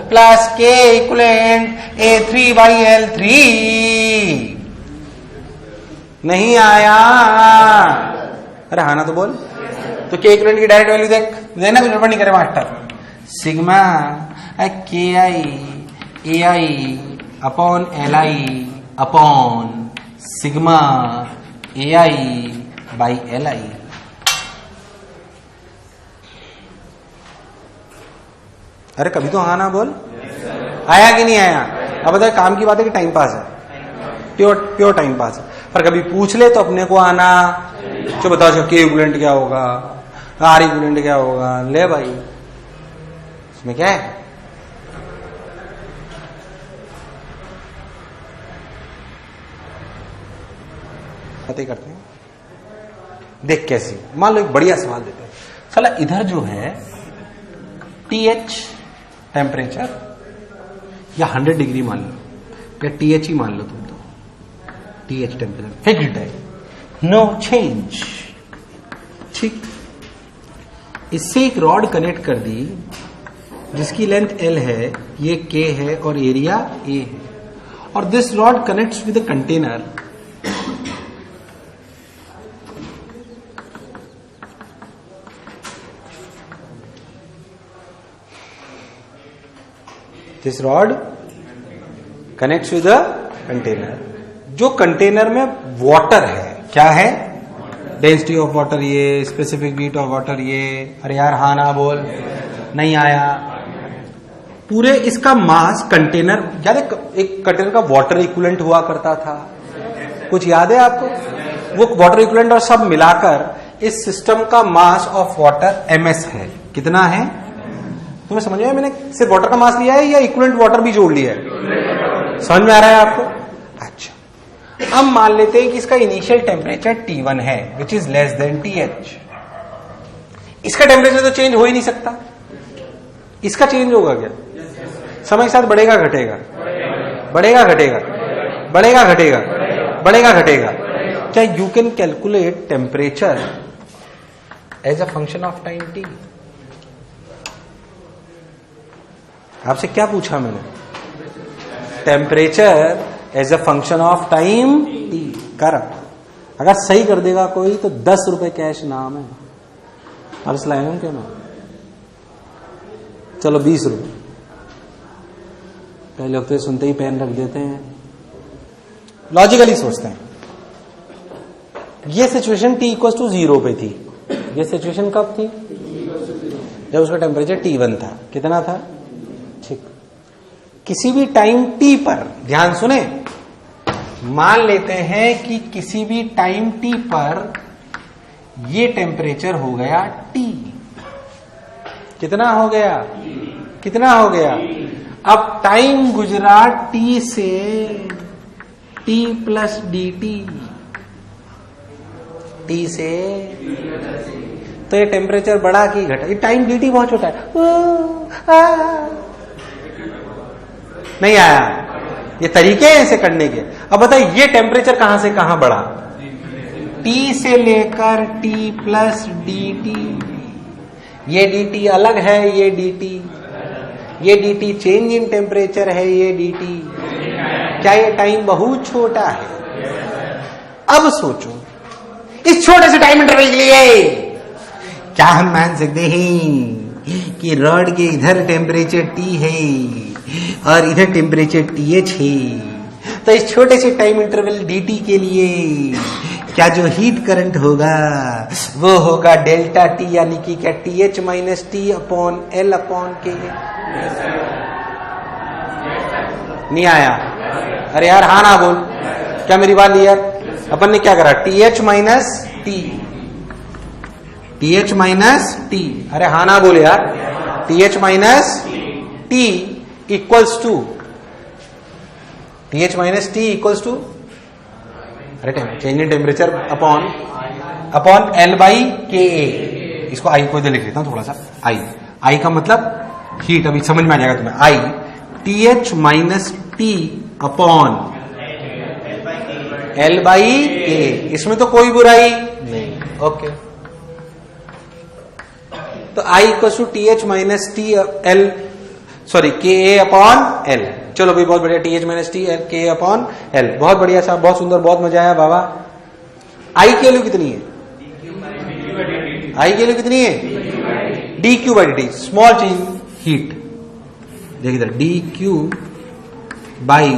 plus K equivalent A3 by L3। नहीं आया? अरे हाँ ना तो बोल। तो K इक्विवेलेंट की डायरेक्ट वैल्यू देना, कुछ गड़बड़ नहीं करे master. Sigma KI AI upon LI upon sigma AI by LI। अरे कभी तो हाँ ना बोल। आया कि नहीं आया? अब बताए काम की बात है कि टाइम पास है, प्योर टाइम पास है। पर कभी पूछ ले तो अपने को आना, जो बताओ K इक्विवेलेंट क्या होगा, R इक्विवेलेंट क्या होगा। ले भाई इसमें क्या है? बातें करते हैं, देख कैसी। मान लो एक बढ़िया सवाल देते हैं। साला इधर जो है TH टेम्परेचर या 100 डिग्री मान लो, या TH ही मान लो तुम, तो TH टेम्परेचर फिक्स्ड है, नो चेंज। ठीक, इससे एक रॉड कनेक्ट कर दी जिसकी लेंथ L है, ये K है और एरिया A है, और this rod connects with a container. This rod connects with a container, जो कंटेनर में वाटर है। क्या है? डेंसिटी ऑफ वाटर ये, स्पेसिफिक हीट ऑफ वाटर ये। अरे यार हाँ ना बोल। नहीं आया? पूरे इसका मास कंटेनर, याद है एक कंटेनर का वाटर इक्विवेलेंट हुआ करता था, कुछ याद है आपको? वो वाटर इक्विवेलेंट और सब मिलाकर इस सिस्टम का मास ऑफ वाटर MS है। कितना है तुम्हें समझ में? मैंने सिर्फ वाटर का मास लिया है या इक्विवेलेंट वाटर भी जोड़ लिया है? समझ में आ रहा है आपको? अच्छा, अब मान लेते हैं कि इसका इनिशियल टेम्परेचर T1 है, which is less than TH। इसका टेम्परेचर तो चेंज हो ही नहीं सकता, इसका चेंज होगा क्या? समय के साथ बढ़ेगा घटेगा, बढ़ेगा घटेगा, बढ़ेगा घटेगा, बढ़ेगा घटेगा। क्या you can calculate temperature as a function of time T? आपसे क्या पूछा मैंने? Temperature as a function of time T। कर, अगर सही कर देगा कोई तो 10 रुपए कैश नाम है। अर्स लाए हूं क्या मैं? चलो 20 रुपए। पहले वक्त सुनते ही पेन रख देते हैं, लॉजिकली सोचते हैं। ये सिचुएशन T इक्वल टू 0 पे थी। ये सिचुएशन कब थी? जब उसका टेम्परेचर T1 था। कितना था? ठीक, किसी भी टाइम टी पर, ध्यान सुने, मान लेते हैं कि किसी भी टाइम टी पर ये टेम्परेचर हो गया टी। कितना हो गया? कितना हो गया? अब टाइम गुजरा टी से, T plus D T, T से, तो ये टेम्परेचर बढ़ा कि घटा? ये टाइम डी टी बहुत छोटा है। नहीं आया? ये तरीके हैं इसे करने के। अब बताइए ये टेम्परेचर कहां से कहां बढ़ा? टी से लेकर टी प्लस डी टी। ये डी टी अलग है, ये डी टी, ये D T change in temperature है, ये डी टी। क्या ये टाइम बहुत छोटा है? अब सोचो इस छोटे से टाइम इंटरवल के लिए क्या हम मान सकते हैं कि रॉड के इधर टेम्परेचर टी है और इधर टेम्परेचर टीएच है, तो इस छोटे से टाइम इंटरवल dt के लिए क्या जो हीट करंट होगा वो होगा डेल्टा टी, यानी कि क्या TH minus T upon L upon के। नहीं आया? अरे यार हाँ ना बोल, क्या मेरी बात लिया? अपन ने क्या करा? TH minus T, TH minus T, अरे हाँ ना बोल यार, TH minus T equals to, TH minus T equals to, अरे change in temperature upon L by K A. इसको आई को इधर लिख लेता हूं थोड़ा सा। आई का मतलब हीट, अभी समझ में आ जाएगा तुम्हें। I TH minus T upon L by K, इसमें तो कोई बुराई नहीं। ओके, तो I equals to TH minus T L, sorry K A upon L. चलो भाई बहुत बढ़िया, TH minus T L K upon L, बहुत बढ़िया साहब, बहुत सुंदर, बहुत मजा आया बाबा। आई की वैल्यू कितनी है? आई की वैल्यू कितनी है? D Q by D T, small change heat. देखिए इधर D Q by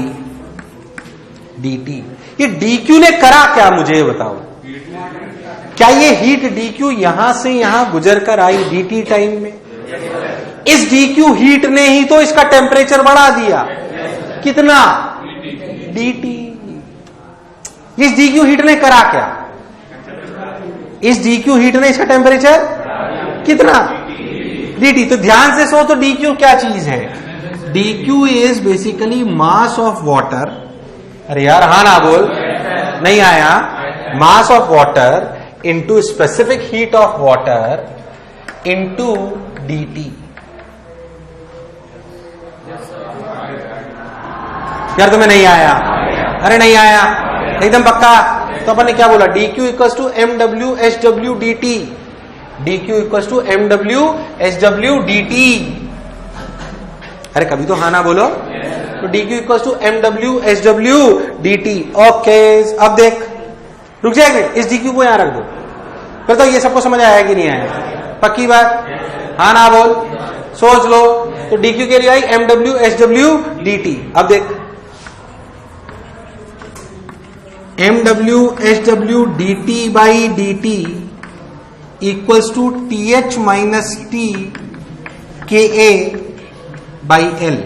D T. ये डी क्यू ने करा क्या, मुझे ये बताओ? क्या ये हीट डी क्यू यहां से यहां गुजर कर आई डी टी टाइम में? इस डी क्यू हीट ने ही तो इसका टेम्परेचर बढ़ा दिया। कितना? D T. इस डी क्यू हीट ने करा क्या? इस डी क्यू हीट ने इसका टेम्परेचर कितना? D T. तो ध्यान से सो, तो डी क्यू क्या चीज है? D Q is basically mass of water. अरे यार हाँ ना बोल, नहीं आया? Mass of water into specific heat of water into D T. यार तुम्हें नहीं आया? अरे नहीं आया एकदम पक्का? तो अपन ने क्या बोला? D Q equal to M W H W D T. D Q equal to M W H W D T. अरे कभी तो हाँ ना बोलो। तो D Q equal to M W H W D T. Okay, अब देख, रुक जाएगा, इस डी क्यू को यहां रख दो। फिर तो ये सबको समझ आया कि नहीं आया? पक्की बात? हाँ ना बोल, सोच लो। तो डी क्यू के लिए आई M W H W D T. अब देख, M W H W D T by D T equals to T H minus T K A by L.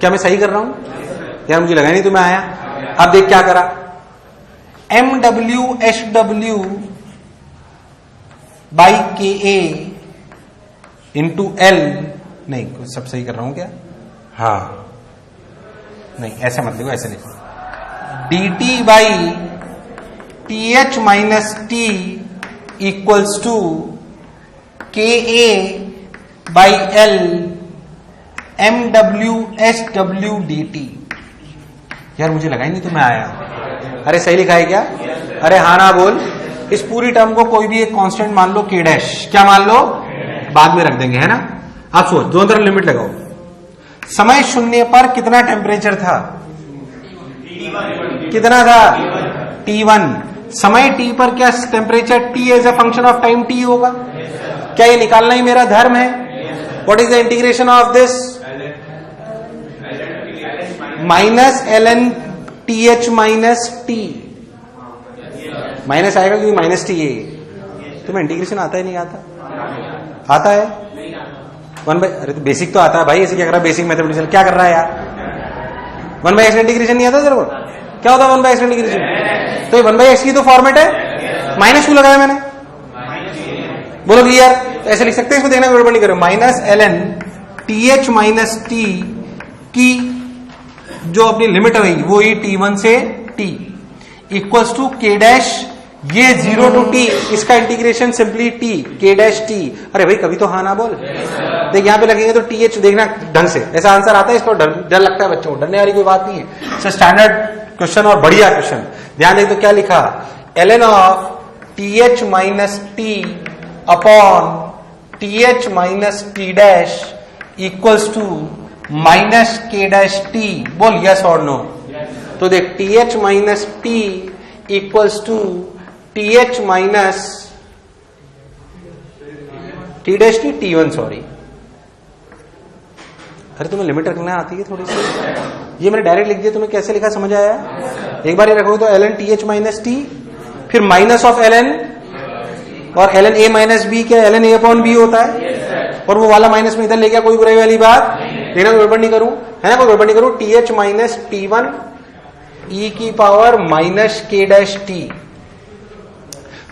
क्या मैं सही कर रहा हूं यार? मुझे लगा नहीं तुम्हें आया। अब देख क्या करा, M W H W by K A into L. नहीं, कुछ सब सही कर रहा हूं क्या? हाँ नहीं, ऐसे मत लिखो, ऐसे लिखो, D T by T H minus T equals to K A by L M W H W D T. यार मुझे लगा ही नहीं तुम्हें आया। अरे सही लिखा है क्या? अरे हाँ ना बोल। इस पूरी टर्म को कोई भी एक कांस्टेंट मान लो, के डैश। क्या मान लो? बाद में रख देंगे, है ना? आप सोच, दोनों तरफ लिमिट लगाओ। समय शून्य पर कितना टेम्परेचर था? कितना था? T1। समय t पर क्या temperature t as a function of time t होगा? क्या ये निकालना ही मेरा धर्म है? What is the integration of this? Minus ln th minus t। Minus आएगा क्योंकि माइनस टी है। तुम्हें इंटीग्रेशन आता है नहीं आता? आता है? अरे तो बेसिक तो आता है भाई, ऐसे क्या कर रहा है बेसिक मैथमेटिक्स, क्या कर रहा है यार? 1/x इंटीग्रेशन नहीं आता तेरे को? क्या होता है 1/x इंटीग्रेशन? तो ये 1/x की तो फॉर्मेट है, माइनस क्यों लगाया मैंने? बोलो क्लियर? तो ऐसे लिख सकते हैं, इसको देखना गड़बड़ नहीं करो। -ln th माइनस टी की जो अपनी लिमिट है वो ही t1 से t equals to k dash, ये 0 टू t, इसका integration simply t k dash t। अरे भाई कभी तो हाँ ना बोल। देख यहाँ पे लगेंगे तो th देखना ढंग से, ऐसा आंसर आता है, इसको डर लगता है बच्चों को, डरने वाली कोई बात नहीं है, स्टैंडर्ड क्वेश्चन और बढ़िया क्वेश्चन। ध्यान दे तो क्या लिखा, ln of th minus T upon th minus T dash equals to minus k dash t। बोल यस और नो। तो देख th minus T equals to th minus T dash T t1 sorry. अरे तुम्हें लिमिट रखना आती है थोड़ी सी, ये मैंने डायरेक्ट लिख दिया, तुम्हें कैसे लिखा समझ आया? एक बार ये रखोगे तो ln th माइनस टी, फिर माइनस ऑफ ln, और ln a माइनस बी क्या ln a अपॉन बी होता है, और वो वाला माइनस में इधर ले गया, कोई बुराई वाली बात देखना, कोई गड़बड़ नहीं करूं, है ना, कोई गड़बड़ नहीं करूं। th माइनस t1 e की power minus k dash t।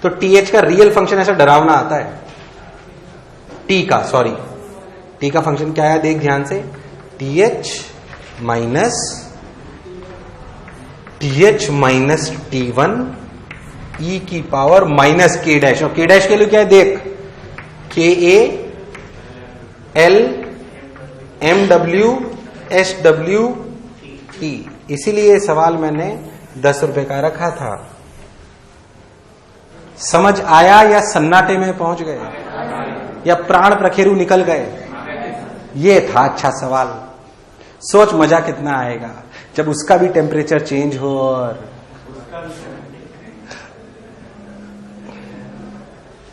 तो th का रियल फंक्शन ऐसा डरावना आता है, t का, सॉरी t का फंक्शन क्या है, देख ध्यान से, th माइनस t1 e की पावर माइनस k डैश, और k डैश के लिए क्या है देख, k a l m w s w t। इसीलिए सवाल मैंने 10 रुपए का रखा था। समझ आया या सन्नाटे में पहुंच गए, या प्राण प्रखेरु निकल गए? ये था अच्छा सवाल। सोच मजा कितना आएगा जब उसका भी टेम्परेचर चेंज हो, और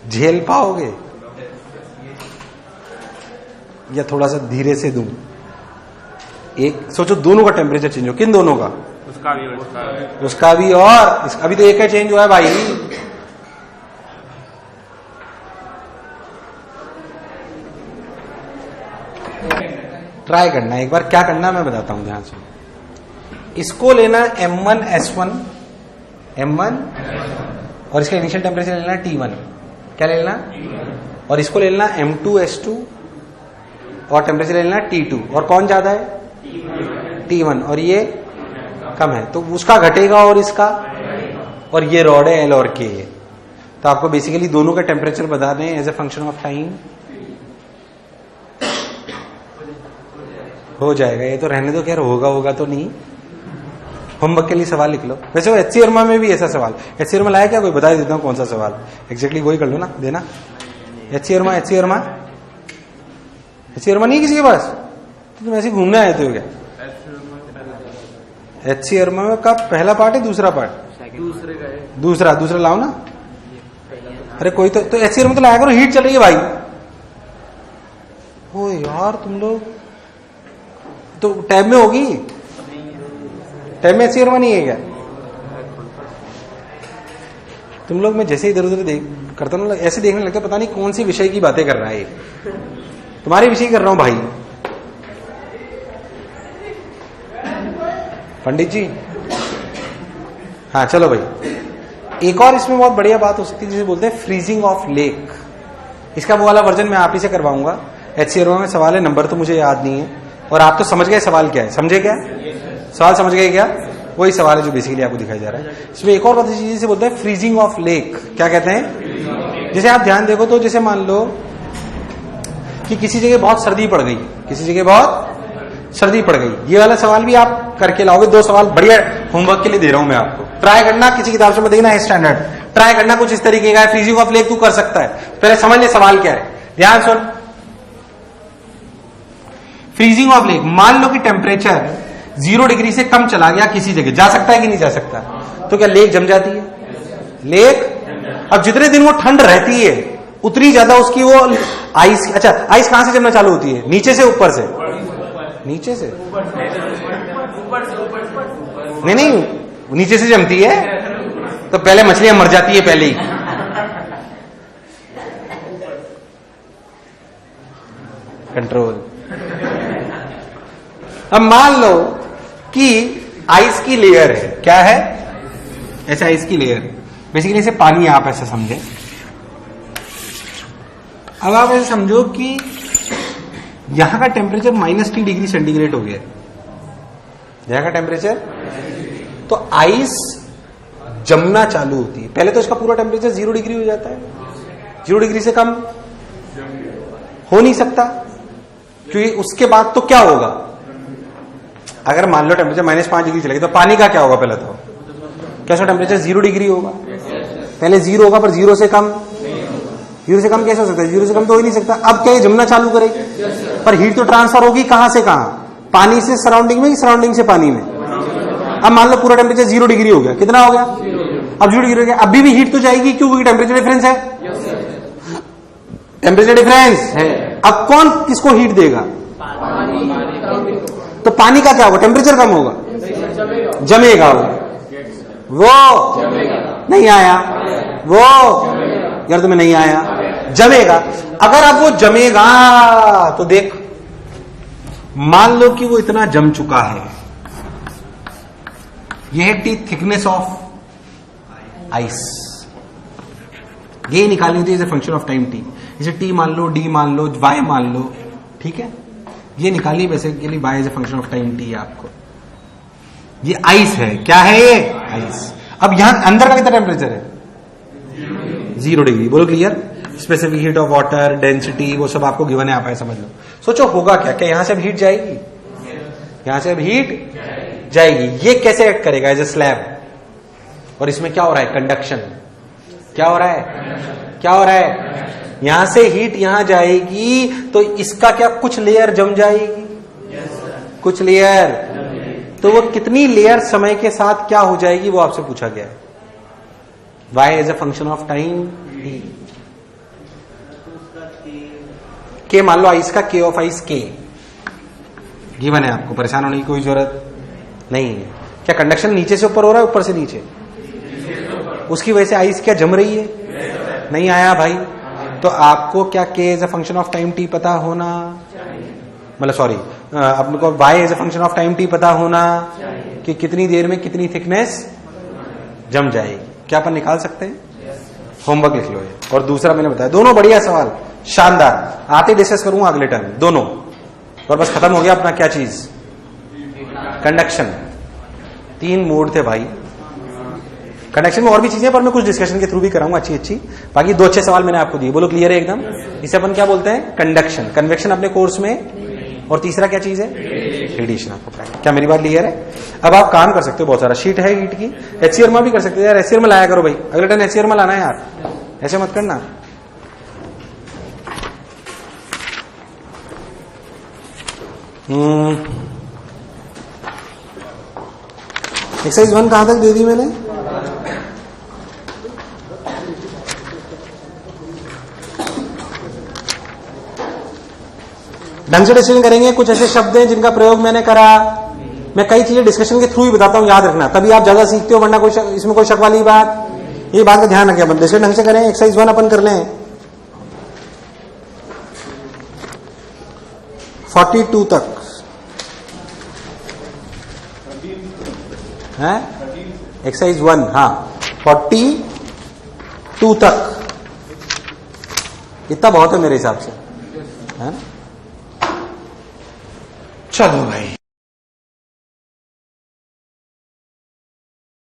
झेल पाओगे या थोड़ा सा धीरे से दूं? एक सोचो, दोनों का टेम्परेचर चेंज हो, किन दोनों का? उसका भी और इसका भी, तो एक का चेंज हुआ है भाई। ट्राई करना एक बार, क्या करना मैं बताता हूं ध्यान से। इसको लेना m1 s1 m1, और इसका इनिशियल टेम्परेचर लेना t1, क्या लेना, और इसको लेना m2 s2, और टेम्परेचर लेना t2, और कौन ज्यादा है? t1, और ये कम है, तो उसका घटेगा और इसका, और ये रॉड है l और k। तो आपको बेसिकली दोनों का टेम्परेचर बताने as a function of time हो जाएगा। ये तो रहने दो, खैर होगा तो नहीं, होमवर्क के लिए सवाल लिख लो। वैसे वो HC वर्मा में भी ऐसा सवाल, HC वर्मा लाया क्या कोई? बता देता हूँ कौन सा सवाल एग्जैक्टली, वही कर लो ना, देना। HC वर्मा नहीं किसी के पास, तो तुम ऐसे घूमने आए थे क्या? HC वर्मा का पहला पार्ट है, दूसरा पार्ट? दूसरा लाओ ना। अरे कोई तो HC वर्मा तो लाया करो, हीट चल रही है भाई। ओ यार तुम लोग तो टैब में होगी, टैब में HC वर्मा नहीं है क्या? तुम लोग, मैं जैसे इधर उधर करता हूँ ऐसे देखने लगता, पता नहीं कौन सी विषय की बातें कर रहा है। तुम्हारे विषय कर रहा हूं भाई। पंडित जी, हाँ चलो भाई। एक और इसमें बहुत बढ़िया बात हो सकती है, जिसे बोलते हैं फ्रीजिंग ऑफ लेक। इसका वो वाला वर्जन मैं आप ही से करवाऊंगा। HC वर्मा में सवाल है, नंबर तो मुझे याद नहीं है, और आप तो समझ गए सवाल क्या है, समझे क्या सवाल, समझ गए क्या? वही सवाल है जो बेसिकली आपको दिखाया जा रहा है। इसमें एक और बात चीज से बोलते हैं फ्रीजिंग ऑफ लेक। क्या कहते हैं? जैसे आप ध्यान देखो तो, जैसे मान लो कि किसी जगह बहुत सर्दी पड़ गई, किसी जगह बहुत सर्दी पड़ गई, ये वाला सवाल भी आप करके लाओगे। 2 सवाल बढ़िया होमवर्क के लिए दे रहा हूं मैं आपको, ट्राई करना, किसी किताब से मत देखना है, स्टैंडर्ड ट्राई करना कुछ इस तरीके का है। फ्रीजिंग ऑफ लेक तू कर सकता है, पहले समझ ले सवाल क्या है, ध्यान सुन। फ्रीजिंग ऑफ लेक, मान लो कि टेम्परेचर 0 डिग्री से कम चला गया किसी जगह, जा सकता है कि नहीं जा सकता? तो क्या लेक जम जाती है? लेक, अब जितने दिन वो ठंड रहती है उतनी ज्यादा उसकी वो आइस, अच्छा आइस कहां से जमना चालू होती है? नीचे से ऊपर से? नीचे से नहीं, नीचे से जमती है, तो पहले मछलियां मर जाती है पहले ही। कंट्रोल। अब मान लो कि आइस की लेयर है, क्या है, ऐसे आइस की लेयर, बेसिकली इसे पानी आप ऐसे समझे। अब आप ऐसे समझो कि यहां का टेम्परेचर -T डिग्री सेंटीग्रेड हो गया, यहां का टेम्परेचर, तो आइस जमना चालू होती है। पहले तो इसका पूरा टेम्परेचर 0 डिग्री हो जाता है, 0 डिग्री से कम हो नहीं सकता, क्योंकि उसके बाद तो क्या होगा, अगर मान लो टेम्परेचर -5 डिग्री चलेगी तो पानी का क्या होगा, पहले तो क्या उसका टेम्परेचर 0 डिग्री होगा, पहले 0 होगा, पर 0 से कम, 0 से कम कैसे हो सकता है, 0 से कम तो हो ही नहीं सकता। अब क्या ये जमना चालू करेगी, पर हीट तो ट्रांसफर होगी कहां से कहां, पानी से सराउंडिंग में, सराउंडिंग से पानी में। अब मान लो पूरा टेम्परेचर 0 डिग्री हो गया, कितना हो गया, अब 0 डिग्री हो गया, अभी भी हीट तो जाएगी, क्योंकि टेम्परेचर डिफरेंस है, टेम्परेचर डिफरेंस है। अब कौन किसको हीट देगा, तो पानी का क्या होगा, टेम्परेचर कम होगा, जमेगा, वो नहीं आया, वो यार तुम्हें नहीं आया, जमेगा। अगर अब वो जमेगा तो देख, मान लो कि वो इतना जम चुका है, यह है टी थिकनेस ऑफ आइस, ये निकालनी होती है as a function of time T. जैसे टी मान लो, डी मान लो, वाई मान लो, ठीक है, ये निकालनी basically Y as a function of time T है आपको। ये आइस है, क्या है ये, आइस। अब यहां अंदर का कितना टेम्परेचर है, 0 डिग्री, बोलो clear. Specific heat of water, density, वो सब आपको गिवन है, आप ऐसा समझ लो। सोचो होगा क्या, क्या यहां से अब हीट जाएगी, यहां से अब हीट जाएगी, ये कैसे एक्ट करेगा, एज ए स्लैब, और इसमें क्या हो रहा है, कंडक्शन, क्या हो रहा है, क्या हो रहा है, यहां से हीट यहां जाएगी तो इसका क्या कुछ लेयर जम जाएगी, कुछ लेयर, तो वो कितनी लेयर समय के साथ क्या हो जाएगी, वो आपसे पूछा गया है। Y as a function of time T, K मान लो आइस का, के ऑफ आइस के गिवन है, आपको परेशान होने की कोई जरूरत नहीं है। क्या कंडक्शन नीचे से ऊपर हो रहा है, ऊपर से नीचे, उसकी वजह से आइस क्या जम रही है, नहीं आया भाई, तो आपको क्या K as a function of time T पता होना, मतलब सॉरी, अपने को Y as a function of time T पता होना कि कितनी देर में कितनी थिकनेस जम जाएगी। क्या अपन निकाल सकते हैं, होमवर्क लिख लो ये। और दूसरा मैंने बताया, दोनों बढ़िया सवाल, शानदार, आते डिस्कस करूंगा अगले टाइम दोनों, और बस खत्म हो गया अपना क्या चीज, कंडक्शन। 3 मोड थे भाई कंडक्शन में, और भी चीजें पर मैं कुछ डिस्कशन के थ्रू भी कराऊंगा अच्छी अच्छी। बाकी 2 अच्छे सवाल मैंने आपको दिए, बोलो क्लियर है एकदम। इसे अपन क्या बोलते हैं, कंडक्शन, कन्वेक्शन अपने कोर्स में, और तीसरा क्या चीज है, रेडिएशन। आपको क्या मेरी बात क्लियर है। अब आप काम कर सकते हो, बहुत सारा शीट है हीट की, एचसीआर में भी कर सकते हो यार, एचसीआर में लाया करो भाई, अगले टाइम एचसीआर में लाना है यार, ऐसे मत करना। एक्सरसाइज 1 कहां तक दे दी मैंने, ढंग से डिस्कशन करेंगे। कुछ ऐसे शब्द हैं जिनका प्रयोग मैंने करा, मैं कई चीजें डिस्कशन के थ्रू ही बताता हूं, याद रखना, तभी आप ज्यादा सीखते हो, वरना कोई इसमें कोई शक वाली बात, ये बात का ध्यान रखें। अपन डिस्कशन ढंग से करें। एक्सरसाइज 1 अपन कर लें 42 तक है, एक्सरसाइज 1, हाँ 42 तक, इतना बहुत है मेरे हिसाब से, है? चलो भाई।